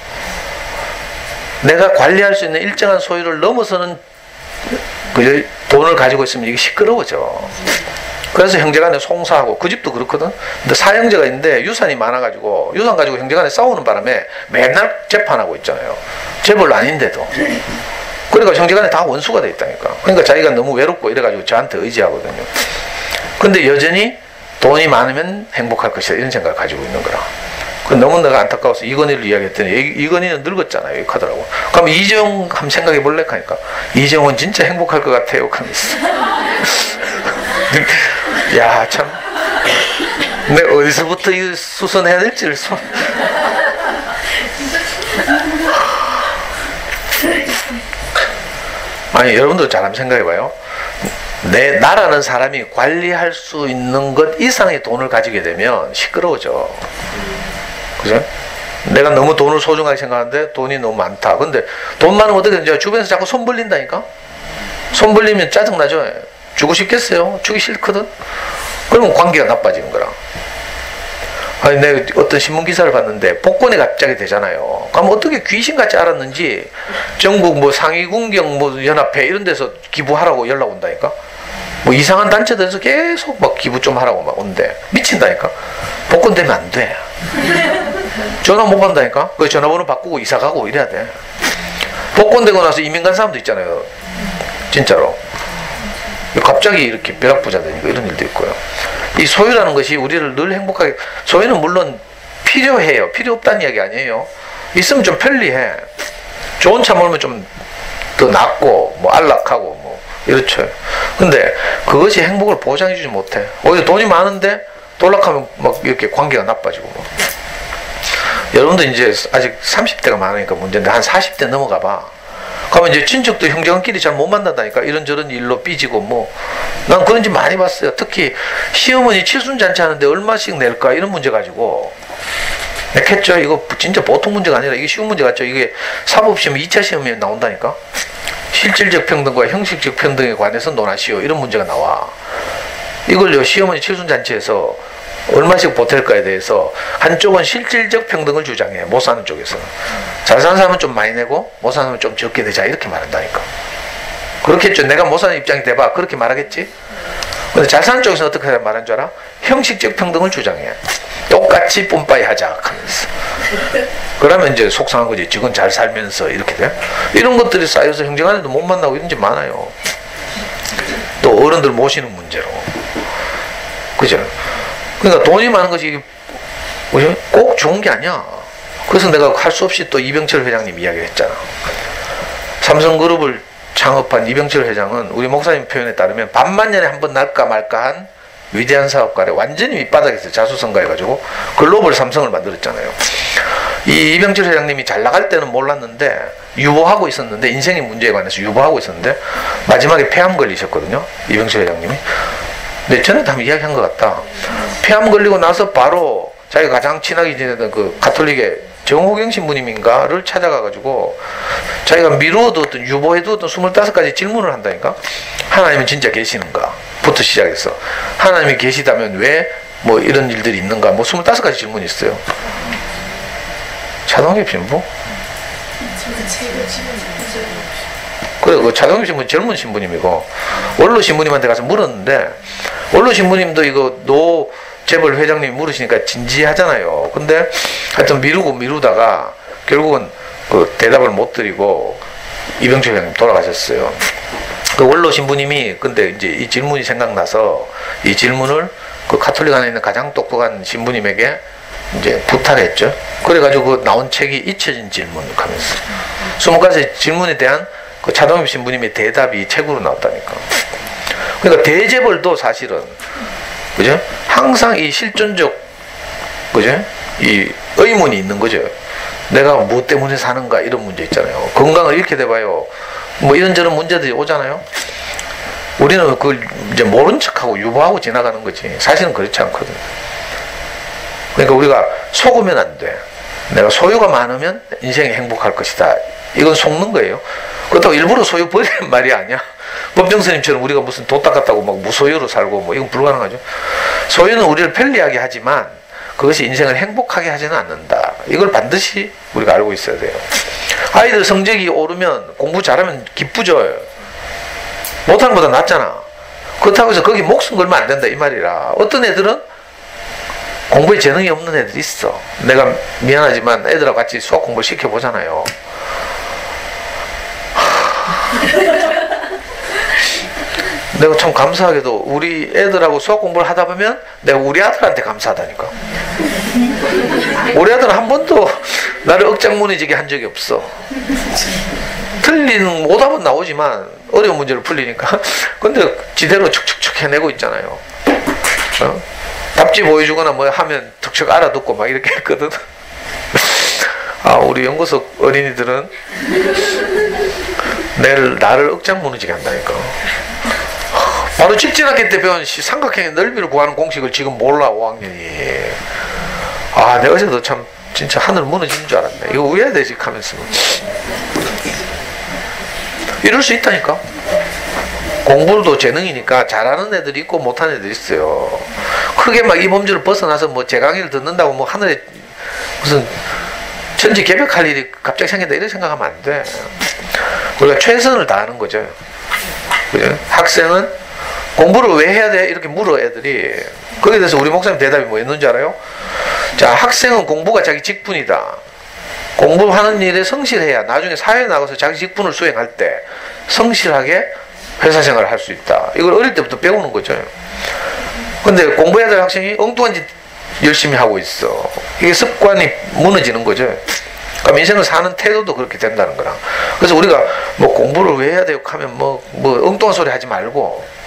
내가 관리할 수 있는 일정한 소유를 넘어서는 그지? 돈을 가지고 있으면 이게 시끄러워져. 그래서 형제간에 송사하고, 그 집도 그렇거든. 근데 사형제가 있는데 유산이 많아가지고 유산 가지고 형제간에 싸우는 바람에 맨날 재판하고 있잖아요. 재벌 아닌데도. 그러니까 형제간에 다 원수가 돼 있다니까. 그러니까 자기가 너무 외롭고 이래가지고 저한테 의지하거든요. 근데 여전히 돈이 많으면 행복할 것이다 이런 생각을 가지고 있는 거라. 너무 내가 안타까워서 이건희를 이야기했더니, 이건희는 늙었잖아요 이렇게 하더라고. 그럼 이재용 한번 생각해 볼래 하니까, 이재용은 진짜 행복할 것 같아요 하면서. 야, 참 내가 어디서부터 이 수선해야 될지를 아니, 여러분들 잘 한번 생각해 봐요. 나라는 사람이 관리할 수 있는 것 이상의 돈을 가지게 되면 시끄러워져. 그죠? 내가 너무 돈을 소중하게 생각하는데 돈이 너무 많다. 근데 돈 많으면 어떻게 되냐? 주변에서 자꾸 손 벌린다니까? 손 벌리면 짜증나죠? 주고 싶겠어요? 주기 싫거든? 그러면 관계가 나빠지는 거라. 아니, 내가 어떤 신문 기사를 봤는데 복권이 갑자기 되잖아요. 그럼 어떻게 귀신같이 알았는지 전국 뭐 상위군경 뭐 연합회 이런 데서 기부하라고 연락 온다니까? 뭐 이상한 단체들에서 계속 막 기부 좀 하라고 막 온대. 미친다니까? 복권 되면 안 돼. 전화 못 받는다니까? 그 전화번호 바꾸고 이사 가고 이래야 돼. 복권 되고 나서 이민 간 사람도 있잖아요. 진짜로. 갑자기 이렇게 벼락부자 되니까 이런 일도 있고요. 이 소유라는 것이 우리를 늘 행복하게, 소유는 물론 필요해요. 필요 없다는 이야기 아니에요. 있으면 좀 편리해. 좋은 차 몰면 좀 더 낫고, 뭐 안락하고, 뭐, 이렇죠. 근데 그것이 행복을 보장해주지 못해. 오히려 돈이 많은데 돌락하면 막 이렇게 관계가 나빠지고, 뭐. 여러분도 이제 아직 30대가 많으니까 문제인데 한 40대 넘어가 봐. 그러면 이제 친척도 형제간끼리 잘 못 만난다니까. 이런저런 일로 삐지고 뭐. 난 그런 집 많이 봤어요. 특히 시어머니 칠순잔치 하는데 얼마씩 낼까 이런 문제 가지고 냈겠죠. 이거 진짜 보통 문제가 아니라 이게 쉬운 문제 같죠. 이게 사법시험 2차 시험에 나온다니까. 실질적 평등과 형식적 평등에 관해서 논하시오. 이런 문제가 나와. 이걸요 시어머니 칠순잔치에서 얼마씩 보탤까에 대해서 한쪽은 실질적 평등을 주장해. 못 사는 쪽에서. 잘 사는 사람은 좀 많이 내고 못 사는 사람은 좀 적게 내자 이렇게 말한다니까. 그렇겠죠. 내가 못 사는 입장이 돼봐. 그렇게 말하겠지. 근데 잘 사는 쪽에서는 어떻게 말하는 줄 알아? 형식적 평등을 주장해. 똑같이 뿜빠이 하자 하면서. 그러면 이제 속상한 거지. 직원 잘 살면서 이렇게 돼. 이런 것들이 쌓여서 형제간에도 못 만나고 이런 집 많아요. 또 어른들 모시는 문제로. 그죠? 그러니까 돈이 많은 것이 꼭 좋은 게 아니야. 그래서 내가 할 수 없이 또 이병철 회장님 이야기를 했잖아. 삼성그룹을 창업한 이병철 회장은 우리 목사님 표현에 따르면 반만년에 한 번 날까 말까한 위대한 사업가래. 완전히 밑바닥에서 자수성가해가지고 글로벌 삼성을 만들었잖아요. 이 이병철 회장님이 잘 나갈 때는 몰랐는데 유보하고 있었는데, 인생의 문제에 관해서 유보하고 있었는데 마지막에 폐암 걸리셨거든요. 이병철 회장님이. 근데 전에도 한번 이야기한 것 같다. 폐암 걸리고 나서 바로 자기가 가장 친하게 지내던 그 가톨릭의 정호경 신부님인가를 찾아가가지고 자기가 미루어두었던, 유보해두었던 25가지 질문을 한다니까. 하나님은 진짜 계시는가? 부터 시작해서 하나님이 계시다면 왜 뭐 이런 일들이 있는가? 뭐 25가지 질문이 있어요. 차동엽 신부? 그래, 그 차동엽 신부 젊은 신부님이고, 원로 신부님한테 가서 물었는데, 원로 신부님도 이거 노 재벌 회장님이 물으시니까 진지하잖아요. 근데 하여튼 미루다가 결국은 그 대답을 못 드리고 이병철 회장님 돌아가셨어요. 그 원로 신부님이 근데 이제 이 질문이 생각나서 이 질문을 그 가톨릭 안에 있는 가장 똑똑한 신부님에게 이제 부탁했죠. 그래가지고 그 나온 책이 잊혀진 질문 하면서 20가지 질문에 대한 그 차동엽 신부님의 대답이 책으로 나왔다니까. 그러니까 대재벌도 사실은, 그죠? 항상 이 실존적, 그죠? 이 의문이 있는 거죠. 내가 뭐 때문에 사는가 이런 문제 있잖아요. 건강을 잃게 돼봐요. 뭐 이런저런 문제들이 오잖아요. 우리는 그걸 이제 모른 척하고 유보하고 지나가는 거지. 사실은 그렇지 않거든. 그러니까 우리가 속으면 안 돼. 내가 소유가 많으면 인생이 행복할 것이다. 이건 속는 거예요. 그렇다고 일부러 소유 버리는 말이 아니야. 법정스님처럼 우리가 무슨 돈 닦았다고 막 무소유로 살고 뭐 이건 불가능하죠. 소유는 우리를 편리하게 하지만 그것이 인생을 행복하게 하지는 않는다. 이걸 반드시 우리가 알고 있어야 돼요. 아이들 성적이 오르면 공부 잘하면 기쁘죠. 못하는 것보다 낫잖아. 그렇다고 해서 거기 목숨 걸면 안 된다 이 말이라. 어떤 애들은 공부에 재능이 없는 애들이 있어. 내가 미안하지만 애들하고 같이 수학 공부를 시켜보잖아요. 내가 참 감사하게도 우리 애들하고 수학 공부를 하다 보면 내가 우리 아들한테 감사하다니까. 우리 아들은 한 번도 나를 억장무늬지게 한 적이 없어. 틀린 오답은 나오지만 어려운 문제를 풀리니까. 근데 지대로 척척척 해내고 있잖아요. 어? 답지 보여주거나 뭐 하면 툭툭 알아듣고 막 이렇게 했거든. 아, 우리 연구소 어린이들은 나를 억장 무너지게 한다니까. 바로 직진학기 때 배운 삼각형의 넓이를 구하는 공식을 지금 몰라 5학년이. 아, 내가 어제도 참 진짜 하늘 무너지는 줄 알았네. 이거 왜 되지 하면서 이럴 수 있다니까. 공부도 재능이니까 잘하는 애들이 있고 못하는 애들이 있어요. 크게 막 이 범주를 벗어나서 뭐 제 강의를 듣는다고 뭐 하늘에 무슨 천지 개벽할 일이 갑자기 생긴다 이런 생각하면 안 돼. 우리가 최선을 다하는 거죠. 그죠? 학생은 공부를 왜 해야 돼? 이렇게 물어 애들이. 거기에 대해서 우리 목사님 대답이 뭐였는지 알아요? 자, 학생은 공부가 자기 직분이다. 공부하는 일에 성실해야 나중에 사회에 나가서 자기 직분을 수행할 때 성실하게 회사 생활을 할 수 있다. 이걸 어릴 때부터 배우는 거죠. 근데 공부해야 될 학생이 엉뚱한 짓 열심히 하고 있어. 이게 습관이 무너지는 거죠. 그럼 인생을 사는 태도도 그렇게 된다는 거라. 그래서 우리가 뭐 공부를 왜 해야 돼요? 하면 뭐 엉뚱한 소리 하지 말고,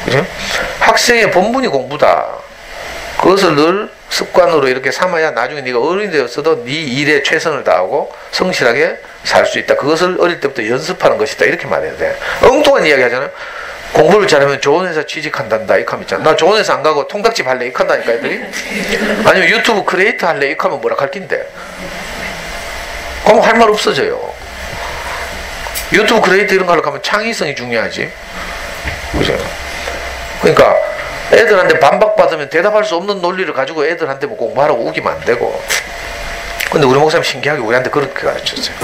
그죠? 학생의 본분이 공부다. 그것을 늘 습관으로 이렇게 삼아야 나중에 네가 어른이 되었어도 네 일에 최선을 다하고 성실하게 살 수 있다. 그것을 어릴 때부터 연습하는 것이다. 이렇게 말해야 돼. 엉뚱한 이야기 하잖아요. 공부를 잘하면 좋은 회사 취직한단다. 이렇게 하면 있잖아. 나 좋은 회사 안 가고 통닭집 할래. 이렇게 한다니까 애들이. 아니면 유튜브 크리에이터 할래. 이렇게 하면 뭐라 할 낀데. 그럼 할 말 없어져요. 유튜브 크리에이터 이런 거 하려고 하면 창의성이 중요하지. 그죠? 그러니까 애들한테 반박받으면 대답할 수 없는 논리를 가지고 애들한테 뭐 공부하라고 우기면 안 되고. 근데 우리 목사님 신기하게 우리한테 그렇게 가르쳤어요.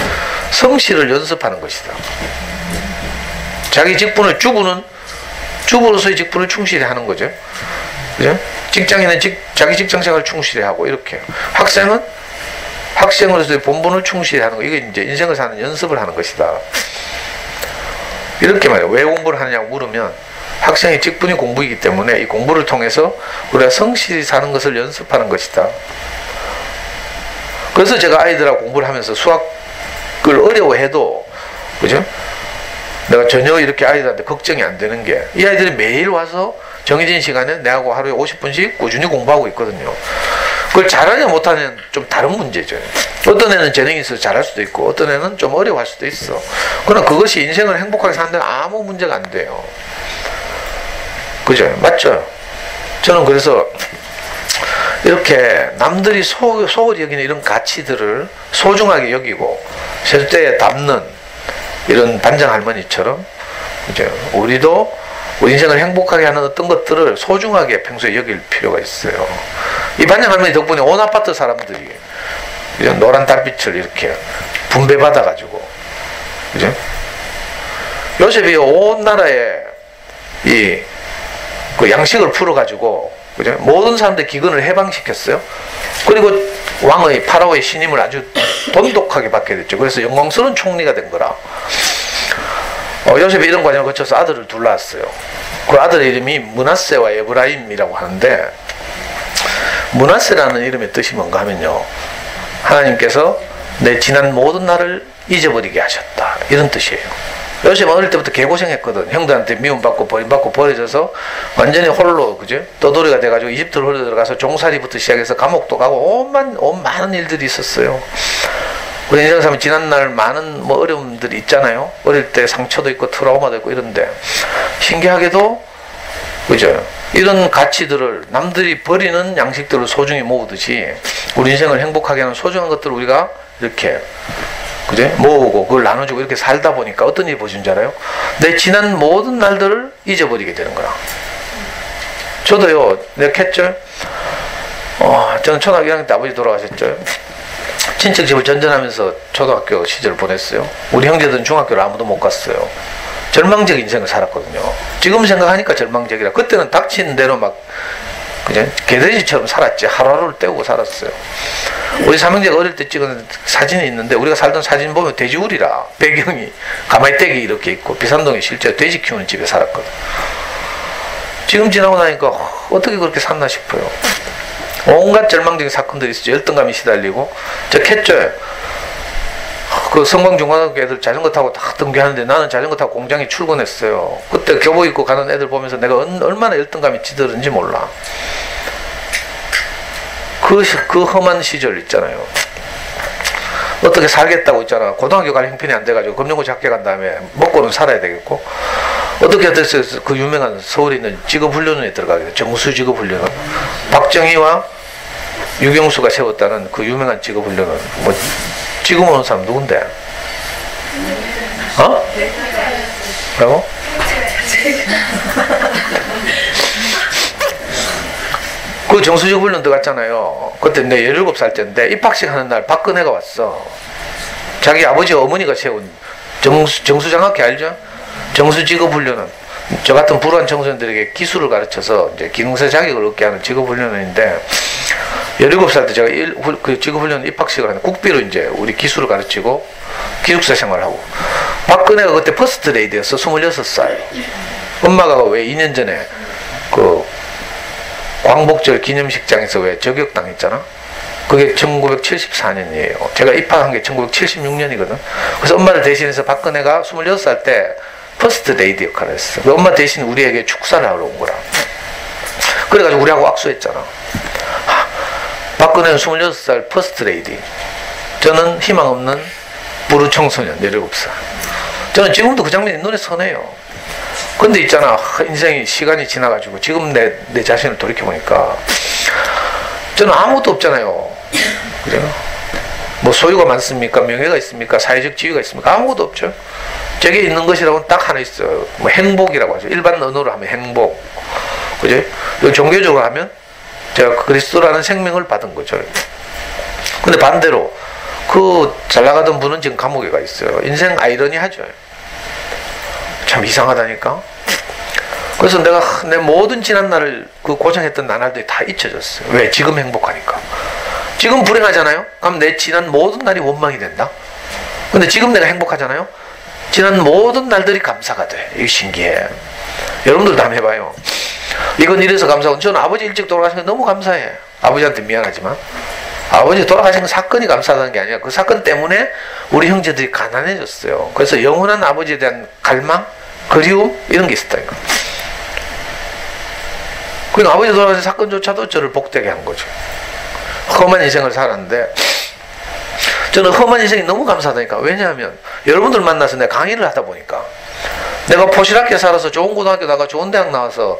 성실을 연습하는 것이다. 자기 직분을 주부로서의 직분을 충실히 하는 거죠. 그죠? 직장인은 자기 직장 생활을 충실히 하고 이렇게. 학생은 학생으로서의 본분을 충실히 하는 거. 이게 이제 인생을 사는 연습을 하는 것이다. 이렇게 말해요. 왜 공부를 하느냐고 물으면 학생의 직분이 공부이기 때문에 이 공부를 통해서 우리가 성실히 사는 것을 연습하는 것이다. 그래서 제가 아이들하고 공부를 하면서 수학을 어려워해도, 그죠? 내가 전혀 이렇게 아이들한테 걱정이 안 되는 게, 이 아이들이 매일 와서 정해진 시간에 내하고 하루에 50분씩 꾸준히 공부하고 있거든요. 그걸 잘하냐 못하냐는 좀 다른 문제죠. 어떤 애는 재능이 있어서 잘할 수도 있고 어떤 애는 좀 어려워할 수도 있어. 그러나 그것이 인생을 행복하게 사는 데는 아무 문제가 안 돼요. 그죠? 맞죠? 저는 그래서 이렇게 남들이 소홀히 여기는 이런 가치들을 소중하게 여기고 절대에 담는 이런 반장 할머니처럼, 그죠? 우리도 우리 인생을 행복하게 하는 어떤 것들을 소중하게 평소에 여길 필요가 있어요. 이 반장 할머니 덕분에 온 아파트 사람들이 그죠? 노란 달빛을 이렇게 분배받아 가지고, 그죠? 요셉이 온 나라에 그 양식을 풀어 가지고, 그죠? 모든 사람들 기근을 해방시켰어요. 그리고 왕의 파라오의 신임을 아주 돈독하게 받게 됐죠. 그래서 영광스러운 총리가 된 거라. 요셉이 이런 과정을 거쳐서 아들을 둘 낳았어요. 그 아들의 이름이 므낫세와 에브라임이라고 하는데, 므낫세라는 이름의 뜻이 뭔가 하면요, 하나님께서 내 지난 모든 날을 잊어버리게 하셨다, 이런 뜻이에요. 요셉은 어릴 때부터 개고생했거든. 형들한테 미움받고 버림받고 버려져서 완전히 홀로, 그죠? 떠돌이가 돼가지고 이집트로 흘러 들어가서 종살이부터 시작해서 감옥도 가고 온 많은 일들이 있었어요. 우리 인생 사면 지난날 많은 뭐 어려움들이 있잖아요. 어릴 때 상처도 있고 트라우마도 있고 이런데, 신기하게도, 그죠? 이런 가치들을 남들이 버리는 양식들을 소중히 모으듯이 우리 인생을 행복하게 하는 소중한 것들을 우리가 이렇게, 그죠? 모으고 그걸 나눠주고 이렇게 살다 보니까 어떤 일이 보신 줄 알아요? 내 지난 모든 날들을 잊어버리게 되는 거라. 저도요, 내가 캤죠? 저는 초등학교 1학년 때 아버지 돌아가셨죠? 친척집을 전전하면서 초등학교 시절을 보냈어요. 우리 형제들은 중학교를 아무도 못 갔어요. 절망적 인생을 살았거든요. 지금 생각하니까 절망적이라. 그때는 닥친 대로 막 그냥 개돼지처럼 살았지. 하루하루를 때우고 살았어요. 우리 삼형제가 어릴 때 찍은 사진이 있는데, 우리가 살던 사진 보면 돼지우리라 배경이 가마이떼기 이렇게 있고, 비산동에 실제 돼지 키우는 집에 살았거든. 지금 지나고 나니까 어떻게 그렇게 샀나 싶어요. 온갖 절망적인 사건들이 있었죠. 열등감이 시달리고. 저 캤죠. 그 성광중고등학교 애들 자전거 타고 다 등교하는데 나는 자전거 타고 공장에 출근했어요. 그때 교복 입고 가는 애들 보면서 내가 얼마나 열등감이 찌들었는지 몰라. 그 험한 시절 있잖아요. 어떻게 살겠다고 있잖아. 고등학교 갈 형편이 안 돼가지고 금융고 작게 간 다음에 먹고는 살아야 되겠고, 어떻게 됐어요? 그 유명한 서울에 있는 직업훈련원에 들어가게 돼요. 정수직업훈련원. 박정희와 유경수가 세웠다는 그 유명한 직업훈련원. 뭐 지금 오는 사람 누군데? 어? 뭐라고? 그 정수직업훈련 들어갔잖아요. 그때 내 17살 때인데 입학식 하는 날 박근혜가 왔어. 자기 아버지 어머니가 세운 정수장학회 알죠? 정수직업훈련은 저 같은 불우한 청소년들에게 기술을 가르쳐서 이제 기능사 자격을 얻게 하는 직업훈련원인데 17살 때 제가 그 직업훈련 입학식을 하는 국비로 이제 우리 기술을 가르치고 기숙사 생활을 하고 박근혜가 그때 퍼스트 레이디였어. 26살. 엄마가 왜 2년 전에 그 광복절 기념식장에서 왜 저격당했잖아. 그게 1974년이에요. 제가 입학한 게 1976년이거든. 그래서 엄마를 대신해서 박근혜가 26살 때 퍼스트 레이디 역할을 했어. 엄마 대신 우리에게 축사를 하러 온 거라. 그래가지고 우리하고 악수했잖아. 박근혜는 26살 퍼스트 레이디. 저는 희망 없는 부르 청소년 17살. 저는 지금도 그 장면이 눈에 선해요. 근데 있잖아. 인생이 시간이 지나가지고 지금 내 자신을 돌이켜보니까 저는 아무것도 없잖아요. 그래요? 뭐 소유가 많습니까? 명예가 있습니까? 사회적 지위가 있습니까? 아무것도 없죠. 저게 있는 것이라고는 딱 하나 있어요. 뭐 행복이라고 하죠. 일반 언어로 하면 행복. 그죠? 종교적으로 하면 제가 그리스도라는 생명을 받은 거죠. 근데 반대로 그 잘 나가던 분은 지금 감옥에 가 있어요. 인생 아이러니하죠. 참 이상하다니까. 그래서 내가 내 모든 지난 날을 그 고생했던 나날들이 다 잊혀졌어요. 왜? 지금 행복하니까. 지금 불행하잖아요? 그럼 내 지난 모든 날이 원망이 된다? 근데 지금 내가 행복하잖아요? 지난 모든 날들이 감사가 돼. 이거 신기해. 여러분들도 한번 해봐요. 이건 이래서 감사하고, 저는 아버지 일찍 돌아가신 게 너무 감사해. 아버지한테 미안하지만. 아버지 돌아가신 사건이 감사하다는 게 아니라 그 사건 때문에 우리 형제들이 가난해졌어요. 그래서 영원한 아버지에 대한 갈망, 그리움, 이런 게 있었다니까. 그러니까 아버지 돌아가신 사건조차도 저를 복되게 한 거죠. 험한 인생을 살았는데, 저는 험한 인생이 너무 감사하다니까. 왜냐하면 여러분들 만나서 내가 강의를 하다 보니까 내가 포실하게 살아서 좋은 고등학교 나가 좋은 대학 나와서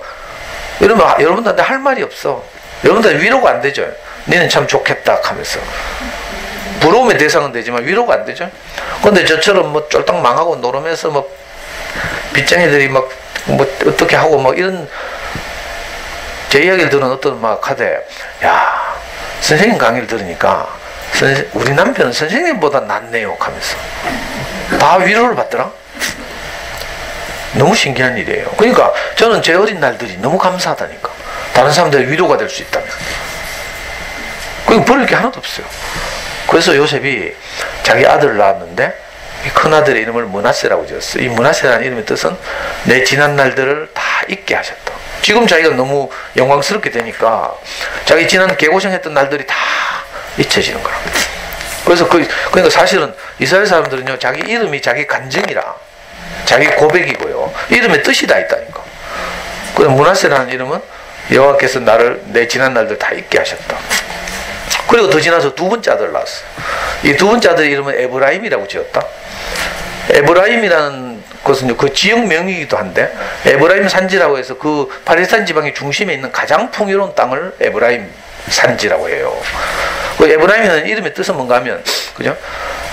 이러면 여러분들한테 할 말이 없어. 여러분들한테 위로가 안 되죠. 너는 참 좋겠다 하면서 부러움의 대상은 되지만 위로가 안 되죠. 근데 저처럼 뭐 쫄딱 망하고 노름해서 뭐 빚쟁이들이 막 뭐 어떻게 하고 뭐 이런 제 이야기를 들은 어떤 막 하대, 야 선생님 강의를 들으니까 우리 남편은 선생님보다 낫네요 하면서 다 위로를 받더라. 너무 신기한 일이에요. 그러니까 저는 제 어린 날들이 너무 감사하다니까. 다른 사람들의 위로가 될 수 있다면. 그리고 버릴 게 하나도 없어요. 그래서 요셉이 자기 아들을 낳았는데 이 큰아들의 이름을 므낫세라고 지었어요. 이 므낫세라는 이름의 뜻은 내 지난 날들을 다 잊게 하셨다. 지금 자기가 너무 영광스럽게 되니까 자기 지난 개고생했던 날들이 다 잊혀지는 거라. 그래서 그러니까 사실은 이스라엘 사람들은요, 자기 이름이 자기 간증이라, 자기 고백이고요, 이름에 뜻이 다 있다니까. 그래서 므낫세라는 이름은 여호와께서 나를 내 지난 날들 다 잊게 하셨다. 그리고 더 지나서 두 번째 아들을 낳았어. 이 두 번째 아들 이름은 에브라임이라고 지었다. 에브라임이라는 것은 그 지역 명이기도 한데, 에브라임 산지라고 해서 그 팔레스타인 지방의 중심에 있는 가장 풍요로운 땅을 에브라임 산지라고 해요. 그 에브라임이라는 이름의 뜻은 뭔가 하면, 그죠?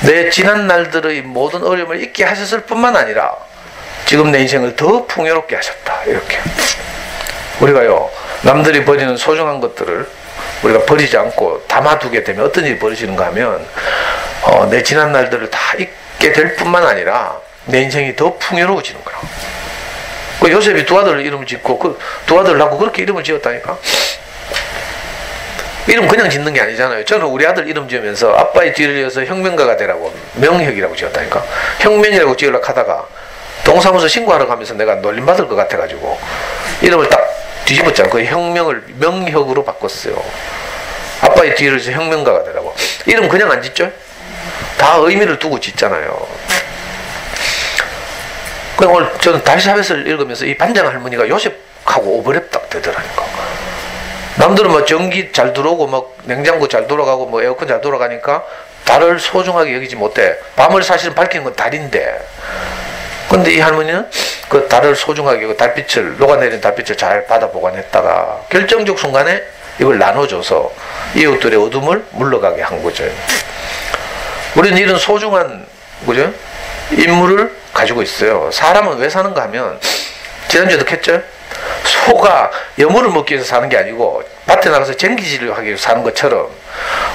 내 지난 날들의 모든 어려움을 잊게 하셨을 뿐만 아니라 지금 내 인생을 더 풍요롭게 하셨다. 이렇게. 우리가요, 남들이 버리는 소중한 것들을 우리가 버리지 않고 담아두게 되면 어떤 일이 벌어지는가 하면, 내 지난 날들을 다 잊게 될 뿐만 아니라 내 인생이 더 풍요로워지는 거라. 그 요셉이 두 아들 이름을 짓고 그 두 아들 낳고 그렇게 이름을 지었다니까. 이름 그냥 짓는 게 아니잖아요. 저는 우리 아들 이름 지으면서 아빠의 뒤를 이어서 혁명가가 되라고 명혁이라고 지었다니까. 혁명이라고 지으려고 하다가 동사무소 신고하러 가면서 내가 놀림받을 것 같아가지고 이름을 딱 뒤집었잖아. 그 혁명을 명혁으로 바꿨어요. 아빠의 뒤를 이어서 혁명가가 되라고. 이름 그냥 안 짓죠? 다 의미를 두고 짓잖아요. 그럼 오늘 저는 달샤벳을 읽으면서 이 반장 할머니가 요셉하고 오버랩 되더라니까. 남들은 뭐 전기 잘 들어오고 막 냉장고 잘 돌아가고 뭐 에어컨 잘 돌아가니까 달을 소중하게 여기지 못해. 밤을 사실은 밝히는 건 달인데, 근데 이 할머니는 그 달을 소중하게 그 달빛을 녹아내린 달빛을 잘 받아 보관했다가 결정적 순간에 이걸 나눠줘서 이웃들의 어둠을 물러가게 한 거죠. 우리는 이런 소중한 그죠? 인물을 가지고 있어요. 사람은 왜 사는가 하면 지난주에도 했죠. 소가 여물을 먹기 위해서 사는 게 아니고 밭에 나가서 쟁기질을 하기 위해서 사는 것처럼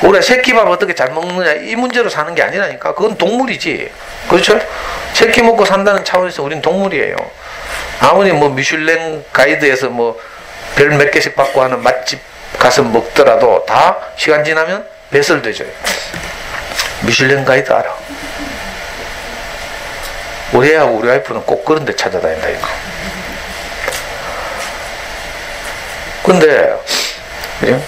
우리가 새끼밥 어떻게 잘 먹느냐 이 문제로 사는 게 아니라니까. 그건 동물이지. 그렇죠? 새끼 먹고 산다는 차원에서 우리는 동물이에요. 아무리 뭐 미슐랭 가이드에서 뭐 별 몇 개씩 받고 하는 맛집 가서 먹더라도 다 시간 지나면 배설되죠. 미슐랭 가이드 알아? 우리 애하고 우리 와이프는 꼭 그런 데 찾아다닌다 이거. 근데 그죠?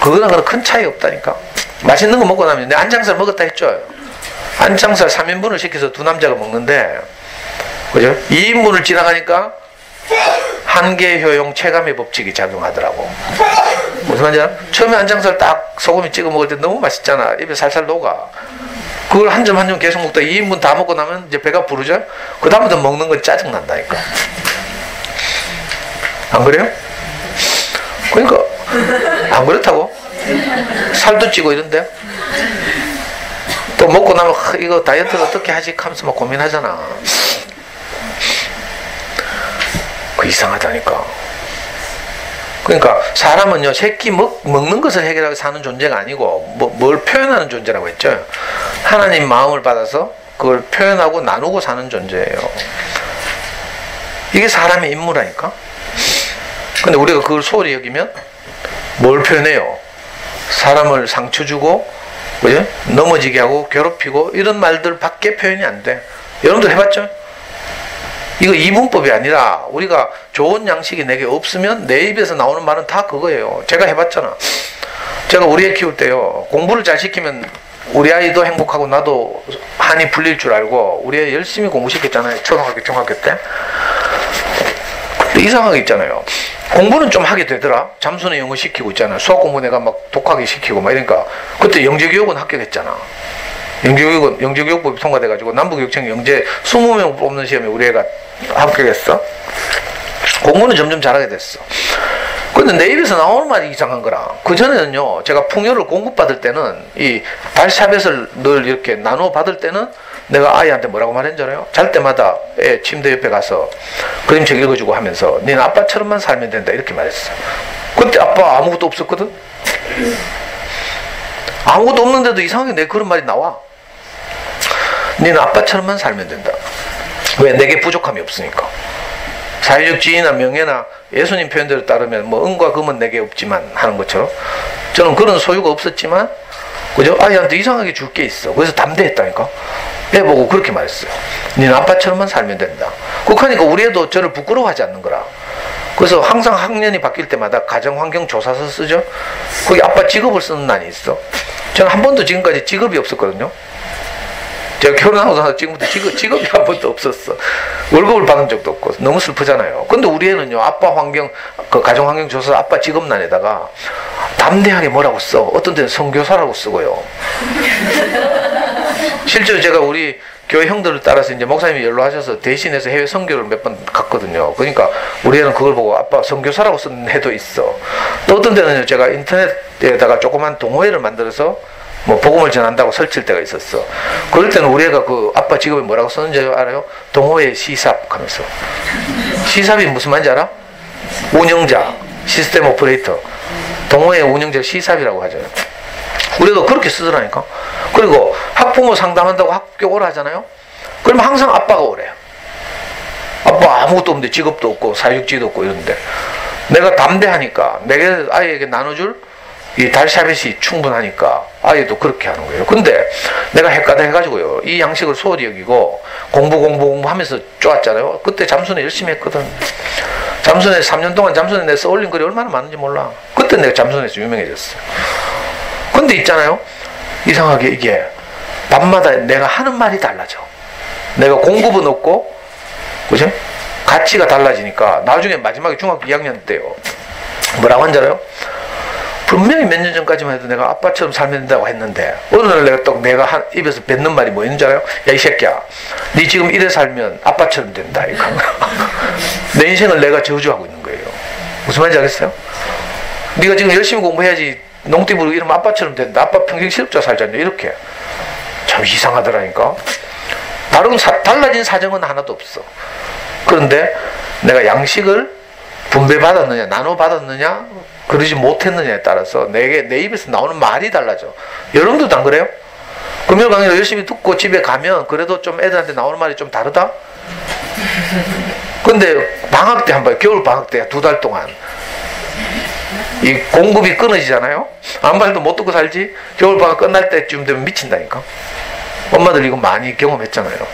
그거랑 그런 큰 차이 없다니까. 맛있는 거 먹고 나면 내 안장살 먹었다 했죠. 안장살 3인분을 시켜서 두 남자가 먹는데 그죠? 2인분을 지나가니까 한계 효용 체감의 법칙이 작용하더라고. 무슨 말인지 알아? 처음에 안장살 딱 소금에 찍어 먹을 때 너무 맛있잖아. 입에 살살 녹아. 그걸 한 점 한 점 계속 먹다 2인분 다 먹고 나면 이제 배가 부르죠? 그 다음부터 먹는 건 짜증난다니까. 안 그래요? 그러니까 안 그렇다고? 살도 찌고 이런데 또 먹고 나면 이거 다이어트를 어떻게 하지 하면서 막 고민하잖아. 그 이상하다니까. 그러니까 사람은요 새끼 먹는 것을 해결하고 사는 존재가 아니고 뭘 표현하는 존재라고 했죠. 하나님 마음을 받아서 그걸 표현하고 나누고 사는 존재예요. 이게 사람의 임무라니까. 근데 우리가 그걸 소홀히 여기면 뭘 표현해요? 사람을 상처 주고 그죠? 넘어지게 하고 괴롭히고 이런 말들 밖에 표현이 안 돼. 여러분들 해봤죠? 이거 이분법이 아니라 우리가 좋은 양식이 내게 없으면 내 입에서 나오는 말은 다 그거예요. 제가 해봤잖아. 제가 우리 애 키울 때요 공부를 잘 시키면 우리 아이도 행복하고 나도 한이 풀릴 줄 알고 우리 애 열심히 공부시켰잖아요. 초등학교 중학교 때. 근데 이상하게 있잖아요. 공부는 좀 하게 되더라. 잠수는 영어 시키고 있잖아요. 수학 공부 내가 막 독하게 시키고 막 이러니까 그때 영재교육은 합격했잖아. 영재교육법이 통과돼가지고 남북교육청 영재 20명 뽑는 시험에 우리 애가 합격했어. 공부는 점점 잘하게 됐어. 근데 내 입에서 나오는 말이 이상한 거라. 그전에는요 제가 풍요를 공급받을 때는 이 달샤벳을 늘 이렇게 나눠 받을 때는 내가 아이한테 뭐라고 말했는지 알아요? 잘 때마다 애 침대 옆에 가서 그림책 읽어주고 하면서 너는 아빠처럼만 살면 된다 이렇게 말했어. 그때 아빠 아무것도 없었거든. 아무것도 없는데도 이상하게 내 그런 말이 나와. 너는 아빠처럼만 살면 된다. 왜? 내게 부족함이 없으니까. 사회적 지위나 명예나 예수님 표현대로 따르면 뭐 은과 금은 내게 없지만 하는 것처럼 저는 그런 소유가 없었지만 그죠? 아이한테 이상하게 줄 게 있어. 그래서 담대했다니까. 애 보고 그렇게 말했어요. 너는 아빠처럼만 살면 된다. 그렇게 하니까 우리 애도 저를 부끄러워하지 않는 거라. 그래서 항상 학년이 바뀔 때마다 가정환경조사서 쓰죠. 거기 아빠 직업을 쓰는 난이 있어. 저는 한 번도 지금까지 직업이 없었거든요. 제가 결혼하고 나서 지금부터 직업이 한 번도 없었어. 월급을 받은 적도 없고 너무 슬프잖아요. 근데 우리 애는요 아빠 환경 그 가정환경조사 아빠 직업란에다가 담대하게 뭐라고 써. 어떤 데는 선교사라고 쓰고요. 실제로 제가 우리 교회 형들을 따라서 이제 목사님이 연로하셔서 대신해서 해외 선교를 몇 번 갔거든요. 그러니까 우리 애는 그걸 보고 아빠 선교사라고 쓴 애도 있어. 또 어떤 데는 제가 인터넷에다가 조그만 동호회를 만들어서 뭐 복음을 전한다고 설칠 때가 있었어. 그럴 때는 우리 애가 그 아빠 직업이 뭐라고 썼는지 알아요? 동호회 시삽 하면서. 시삽이 무슨 말인지 알아? 운영자, 시스템 오퍼레이터. 동호회 운영자 시삽이라고 하죠. 우리도 그렇게 쓰더라니까. 그리고 학부모 상담한다고 학교 오라 하잖아요. 그러면 항상 아빠가 오래요. 아빠 아무것도 없는데 직업도 없고 사육지도 없고 이런데 내가 담대하니까 내게 아이에게 나눠줄 이 달샤벳이 충분하니까 아이도 그렇게 하는 거예요. 근데 내가 헷가다 해가지고요 이 양식을 소홀히 여기고 공부하면서 쪼았잖아요. 그때 잠수는 열심히 했거든. 잠수는 3년 동안 잠수는 내가 써올린 글이 얼마나 많은지 몰라. 그때 내가 잠수에서 유명해졌어요. 근데 있잖아요 이상하게 이게 밤마다 내가 하는 말이 달라져. 내가 공급은 없고 그죠? 가치가 달라지니까 나중에 마지막에 중학교 2학년 때요 뭐라고 한지 알아요? 분명히 몇 년 전까지만 해도 내가 아빠처럼 살면 된다고 했는데 어느 날 내가 입에서 뱉는 말이 뭐였는지 알아요? 야 이 새끼야 니 지금 이래 살면 아빠처럼 된다 이거. 내 인생을 내가 저주하고 있는 거예요. 무슨 말인지 알겠어요? 네가 지금 열심히 공부해야지 농띠부로 이러면 아빠처럼 된다. 아빠 평생 실업자 살잖냐. 이렇게. 참 이상하더라니까. 달라진 사정은 하나도 없어. 그런데 내가 양식을 분배받았느냐, 나눠받았느냐, 그러지 못했느냐에 따라서 내 입에서 나오는 말이 달라져. 여러분들도 안 그래요? 금요 강의를 열심히 듣고 집에 가면 그래도 좀 애들한테 나오는 말이 좀 다르다? 근데 방학 때 한번, 겨울 방학 때 2달 동안 이 공급이 끊어지잖아요? 아무 말도 못 듣고 살지? 겨울 방학 끝날 때쯤 되면 미친다니까. 엄마들 이거 많이 경험했잖아요.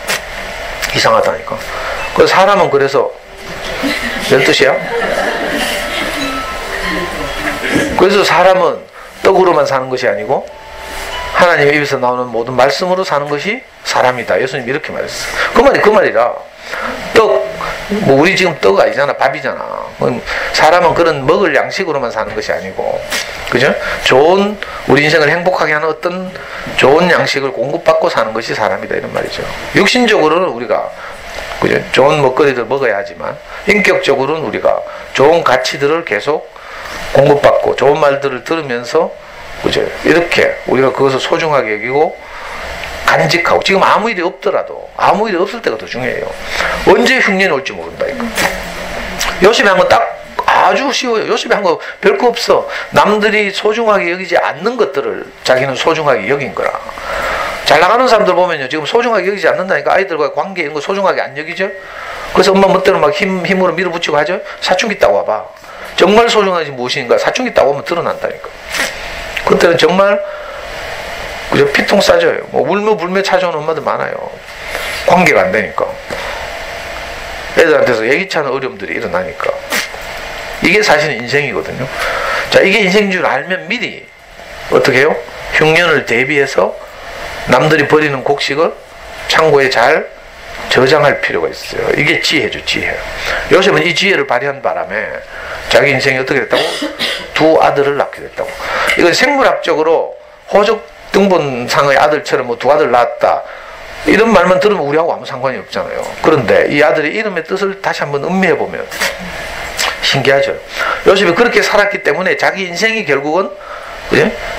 이상하다니까. 그래서 사람은 그래서 12시야? 그래서 사람은 떡으로만 사는 것이 아니고 하나님의 입에서 나오는 모든 말씀으로 사는 것이 사람이다. 예수님이 이렇게 말했어요. 그 말이 그 말이라. 뭐 우리 지금 떡 아니잖아. 밥이잖아. 사람은 그런 먹을 양식으로만 사는 것이 아니고, 그죠? 좋은, 우리 인생을 행복하게 하는 어떤 좋은 양식을 공급받고 사는 것이 사람이다. 이런 말이죠. 육신적으로는 우리가, 그죠? 좋은 먹거리들 먹어야 하지만, 인격적으로는 우리가 좋은 가치들을 계속 공급받고, 좋은 말들을 들으면서, 그죠? 이렇게 우리가 그것을 소중하게 여기고, 간직하고, 지금 아무 일이 없더라도 아무 일이 없을 때가 더 중요해요. 언제 흉년이 올지 모른다니까. 요셉이 한 건 딱 아주 쉬워요. 요셉이 한 거 별거 없어. 남들이 소중하게 여기지 않는 것들을 자기는 소중하게 여긴 거라. 잘 나가는 사람들 보면요, 지금 소중하게 여기지 않는다니까. 아이들과의 관계 이런 거 소중하게 안 여기죠. 그래서 엄마 멋대로 막 힘으로 밀어붙이고 하죠. 사춘기 따고 와봐. 정말 소중한지 무엇인가 사춘기 따고 오면 드러난다니까. 그때는 정말 그죠? 피통 싸져요. 뭐 울며 불며 찾아오는 엄마들 많아요. 관계가 안 되니까. 애들한테서 예기치 않은 어려움들이 일어나니까. 이게 사실 인생이거든요. 자, 이게 인생인 줄 알면 미리 어떻게 해요? 흉년을 대비해서 남들이 버리는 곡식을 창고에 잘 저장할 필요가 있어요. 이게 지혜죠, 지혜. 요셉은 이 지혜를 발휘한 바람에 자기 인생이 어떻게 됐다고? 2 아들을 낳게 됐다고. 이건 생물학적으로 호적 등본상의 아들처럼 뭐 2 아들 낳았다. 이런 말만 들으면 우리하고 아무 상관이 없잖아요. 그런데 이 아들의 이름의 뜻을 다시 한번 음미해보면 신기하죠. 요셉이 그렇게 살았기 때문에 자기 인생이 결국은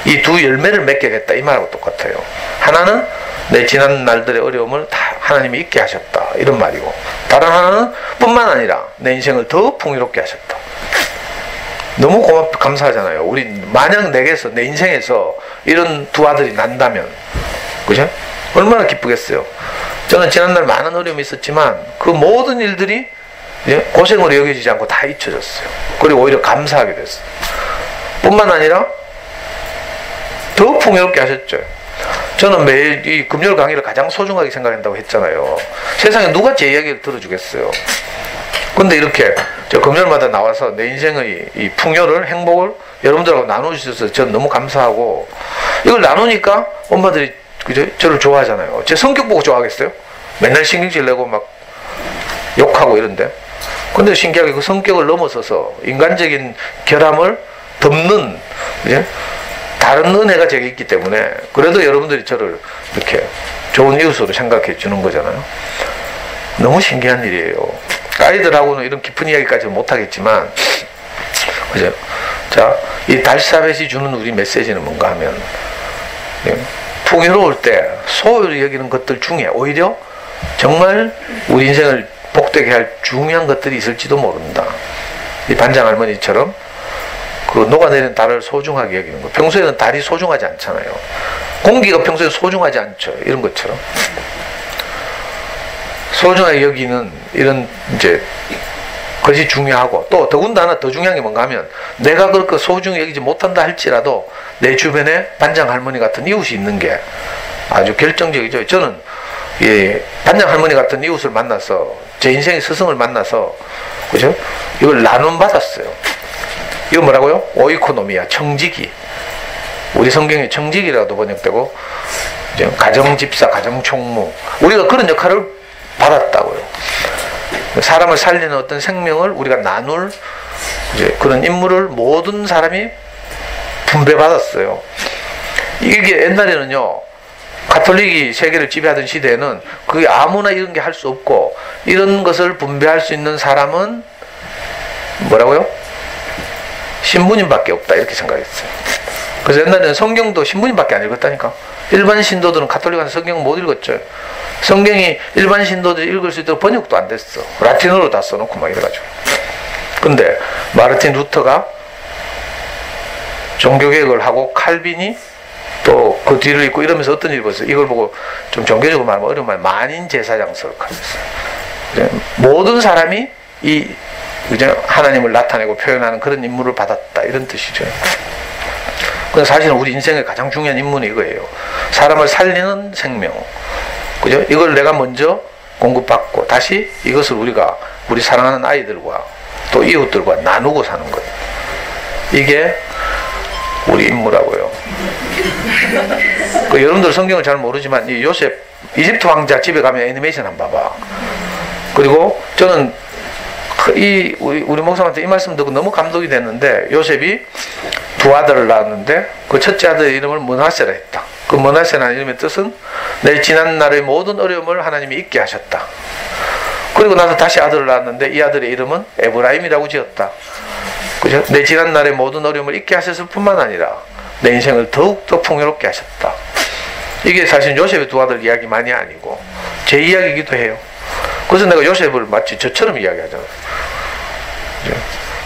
이 2 열매를 맺게 됐다. 이 말하고 똑같아요. 하나는 내 지난 날들의 어려움을 다 하나님이 잊게 하셨다. 이런 말이고, 다른 하나는 뿐만 아니라 내 인생을 더 풍요롭게 하셨다. 너무 고맙고 감사하잖아요. 우리 만약 내게서, 내 인생에서 이런 2 아들이 난다면, 그죠? 얼마나 기쁘겠어요. 저는 지난날 많은 어려움이 있었지만 그 모든 일들이 고생으로 여겨지지 않고 다 잊혀졌어요. 그리고 오히려 감사하게 됐어요. 뿐만 아니라 더 풍요롭게 하셨죠. 저는 매일 이 금요일 강의를 가장 소중하게 생각한다고 했잖아요. 세상에 누가 제 이야기를 들어주겠어요. 근데 이렇게 저 금요일마다 나와서 내 인생의 이 풍요를, 행복을 여러분들하고 나눠주셔서 저는 너무 감사하고, 이걸 나누니까 엄마들이 그죠? 저를 좋아하잖아요. 제 성격 보고 좋아하겠어요? 맨날 신경질 내고 막 욕하고 이런데. 근데 신기하게 그 성격을 넘어서서 인간적인 결함을 덮는, 그죠? 다른 은혜가 제게 있기 때문에 그래도 여러분들이 저를 이렇게 좋은 이웃으로 생각해 주는 거잖아요. 너무 신기한 일이에요. 아이들하고는 이런 깊은 이야기까지는 못하겠지만, 그죠? 자, 이 달사벳이 주는 우리 메시지는 뭔가 하면, 풍요로울 때 소홀히 여기는 것들 중에 오히려 정말 우리 인생을 복되게 할 중요한 것들이 있을지도 모른다. 이 반장 할머니처럼 그 녹아내리는 달을 소중하게 여기는 거. 평소에는 달이 소중하지 않잖아요. 공기가 평소에 소중하지 않죠. 이런 것처럼. 소중하게 여기는 이런 이제 것이 중요하고, 또 더군다나 더 중요한 게 뭔가 하면 내가 그렇게 소중히 여기지 못한다 할지라도 내 주변에 반장 할머니 같은 이웃이 있는 게 아주 결정적이죠. 저는 반장 할머니 같은 이웃을 만나서 제 인생의 스승을 만나서, 그죠? 이걸 나눔 받았어요. 이거 뭐라고요? 오이코노미아, 청지기. 우리 성경에 청지기라고도 번역되고, 가정집사, 가정총무. 우리가 그런 역할을 받았다고요. 사람을 살리는 어떤 생명을 우리가 나눌 그런 임무를 모든 사람이 분배받았어요. 이게 옛날에는요, 가톨릭이 세계를 지배하던 시대에는 그게 아무나 이런 게 할 수 없고, 이런 것을 분배할 수 있는 사람은 뭐라고요? 신부님밖에 없다 이렇게 생각했어요. 그래서 옛날에는 성경도 신부님밖에 안 읽었다니까. 일반 신도들은 가톨릭한 성경 못 읽었죠. 성경이 일반 신도들이 읽을 수 있도록 번역도 안 됐어. 라틴어로 다 써놓고 막 이래가지고. 근데 마르틴 루터가 종교개혁을 하고 칼빈이 또 그 뒤를 잇고 이러면서 어떤 일이 벌어요. 이걸 보고 좀 종교적으로 말하면 어려운 말 만인제사장설을 가졌어요. 모든 사람이 이 하나님을 나타내고 표현하는 그런 임무를 받았다 이런 뜻이죠. 근데 사실은 우리 인생의 가장 중요한 임무는 이거예요. 사람을 살리는 생명. 그죠? 이걸 내가 먼저 공급받고 다시 이것을 우리가 우리 사랑하는 아이들과 또 이웃들과 나누고 사는 거예요. 이게 우리 임무라고요. 여러분들 성경을 잘 모르지만 이 요셉 이집트 왕자 집에 가면 애니메이션 한번 봐봐. 그리고 저는 우리 목사님한테 이 말씀 듣고 너무 감동이 됐는데 요셉이 두 아들을 낳았는데 그 첫째 아들의 이름을 므낫세라 했다. 그 므낫세라는 이름의 뜻은 내 지난 날의 모든 어려움을 하나님이 잊게 하셨다. 그리고 나서 다시 아들을 낳았는데 이 아들의 이름은 에브라임이라고 지었다. 그죠? 내 지난 날의 모든 어려움을 잊게 하셨을 뿐만 아니라 내 인생을 더욱더 풍요롭게 하셨다. 이게 사실 요셉의 두 아들 이야기만이 아니고 제 이야기이기도 해요. 그래서 내가 요셉을 마치 저처럼 이야기하잖아요.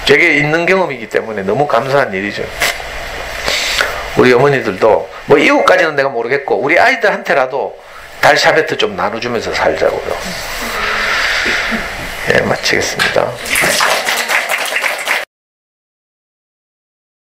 제게 있는 경험이기 때문에 너무 감사한 일이죠. 우리 어머니들도 뭐 이웃까지는 내가 모르겠고 우리 아이들한테라도 달 샤베트 좀 나눠주면서 살자고요. 예, 마치겠습니다.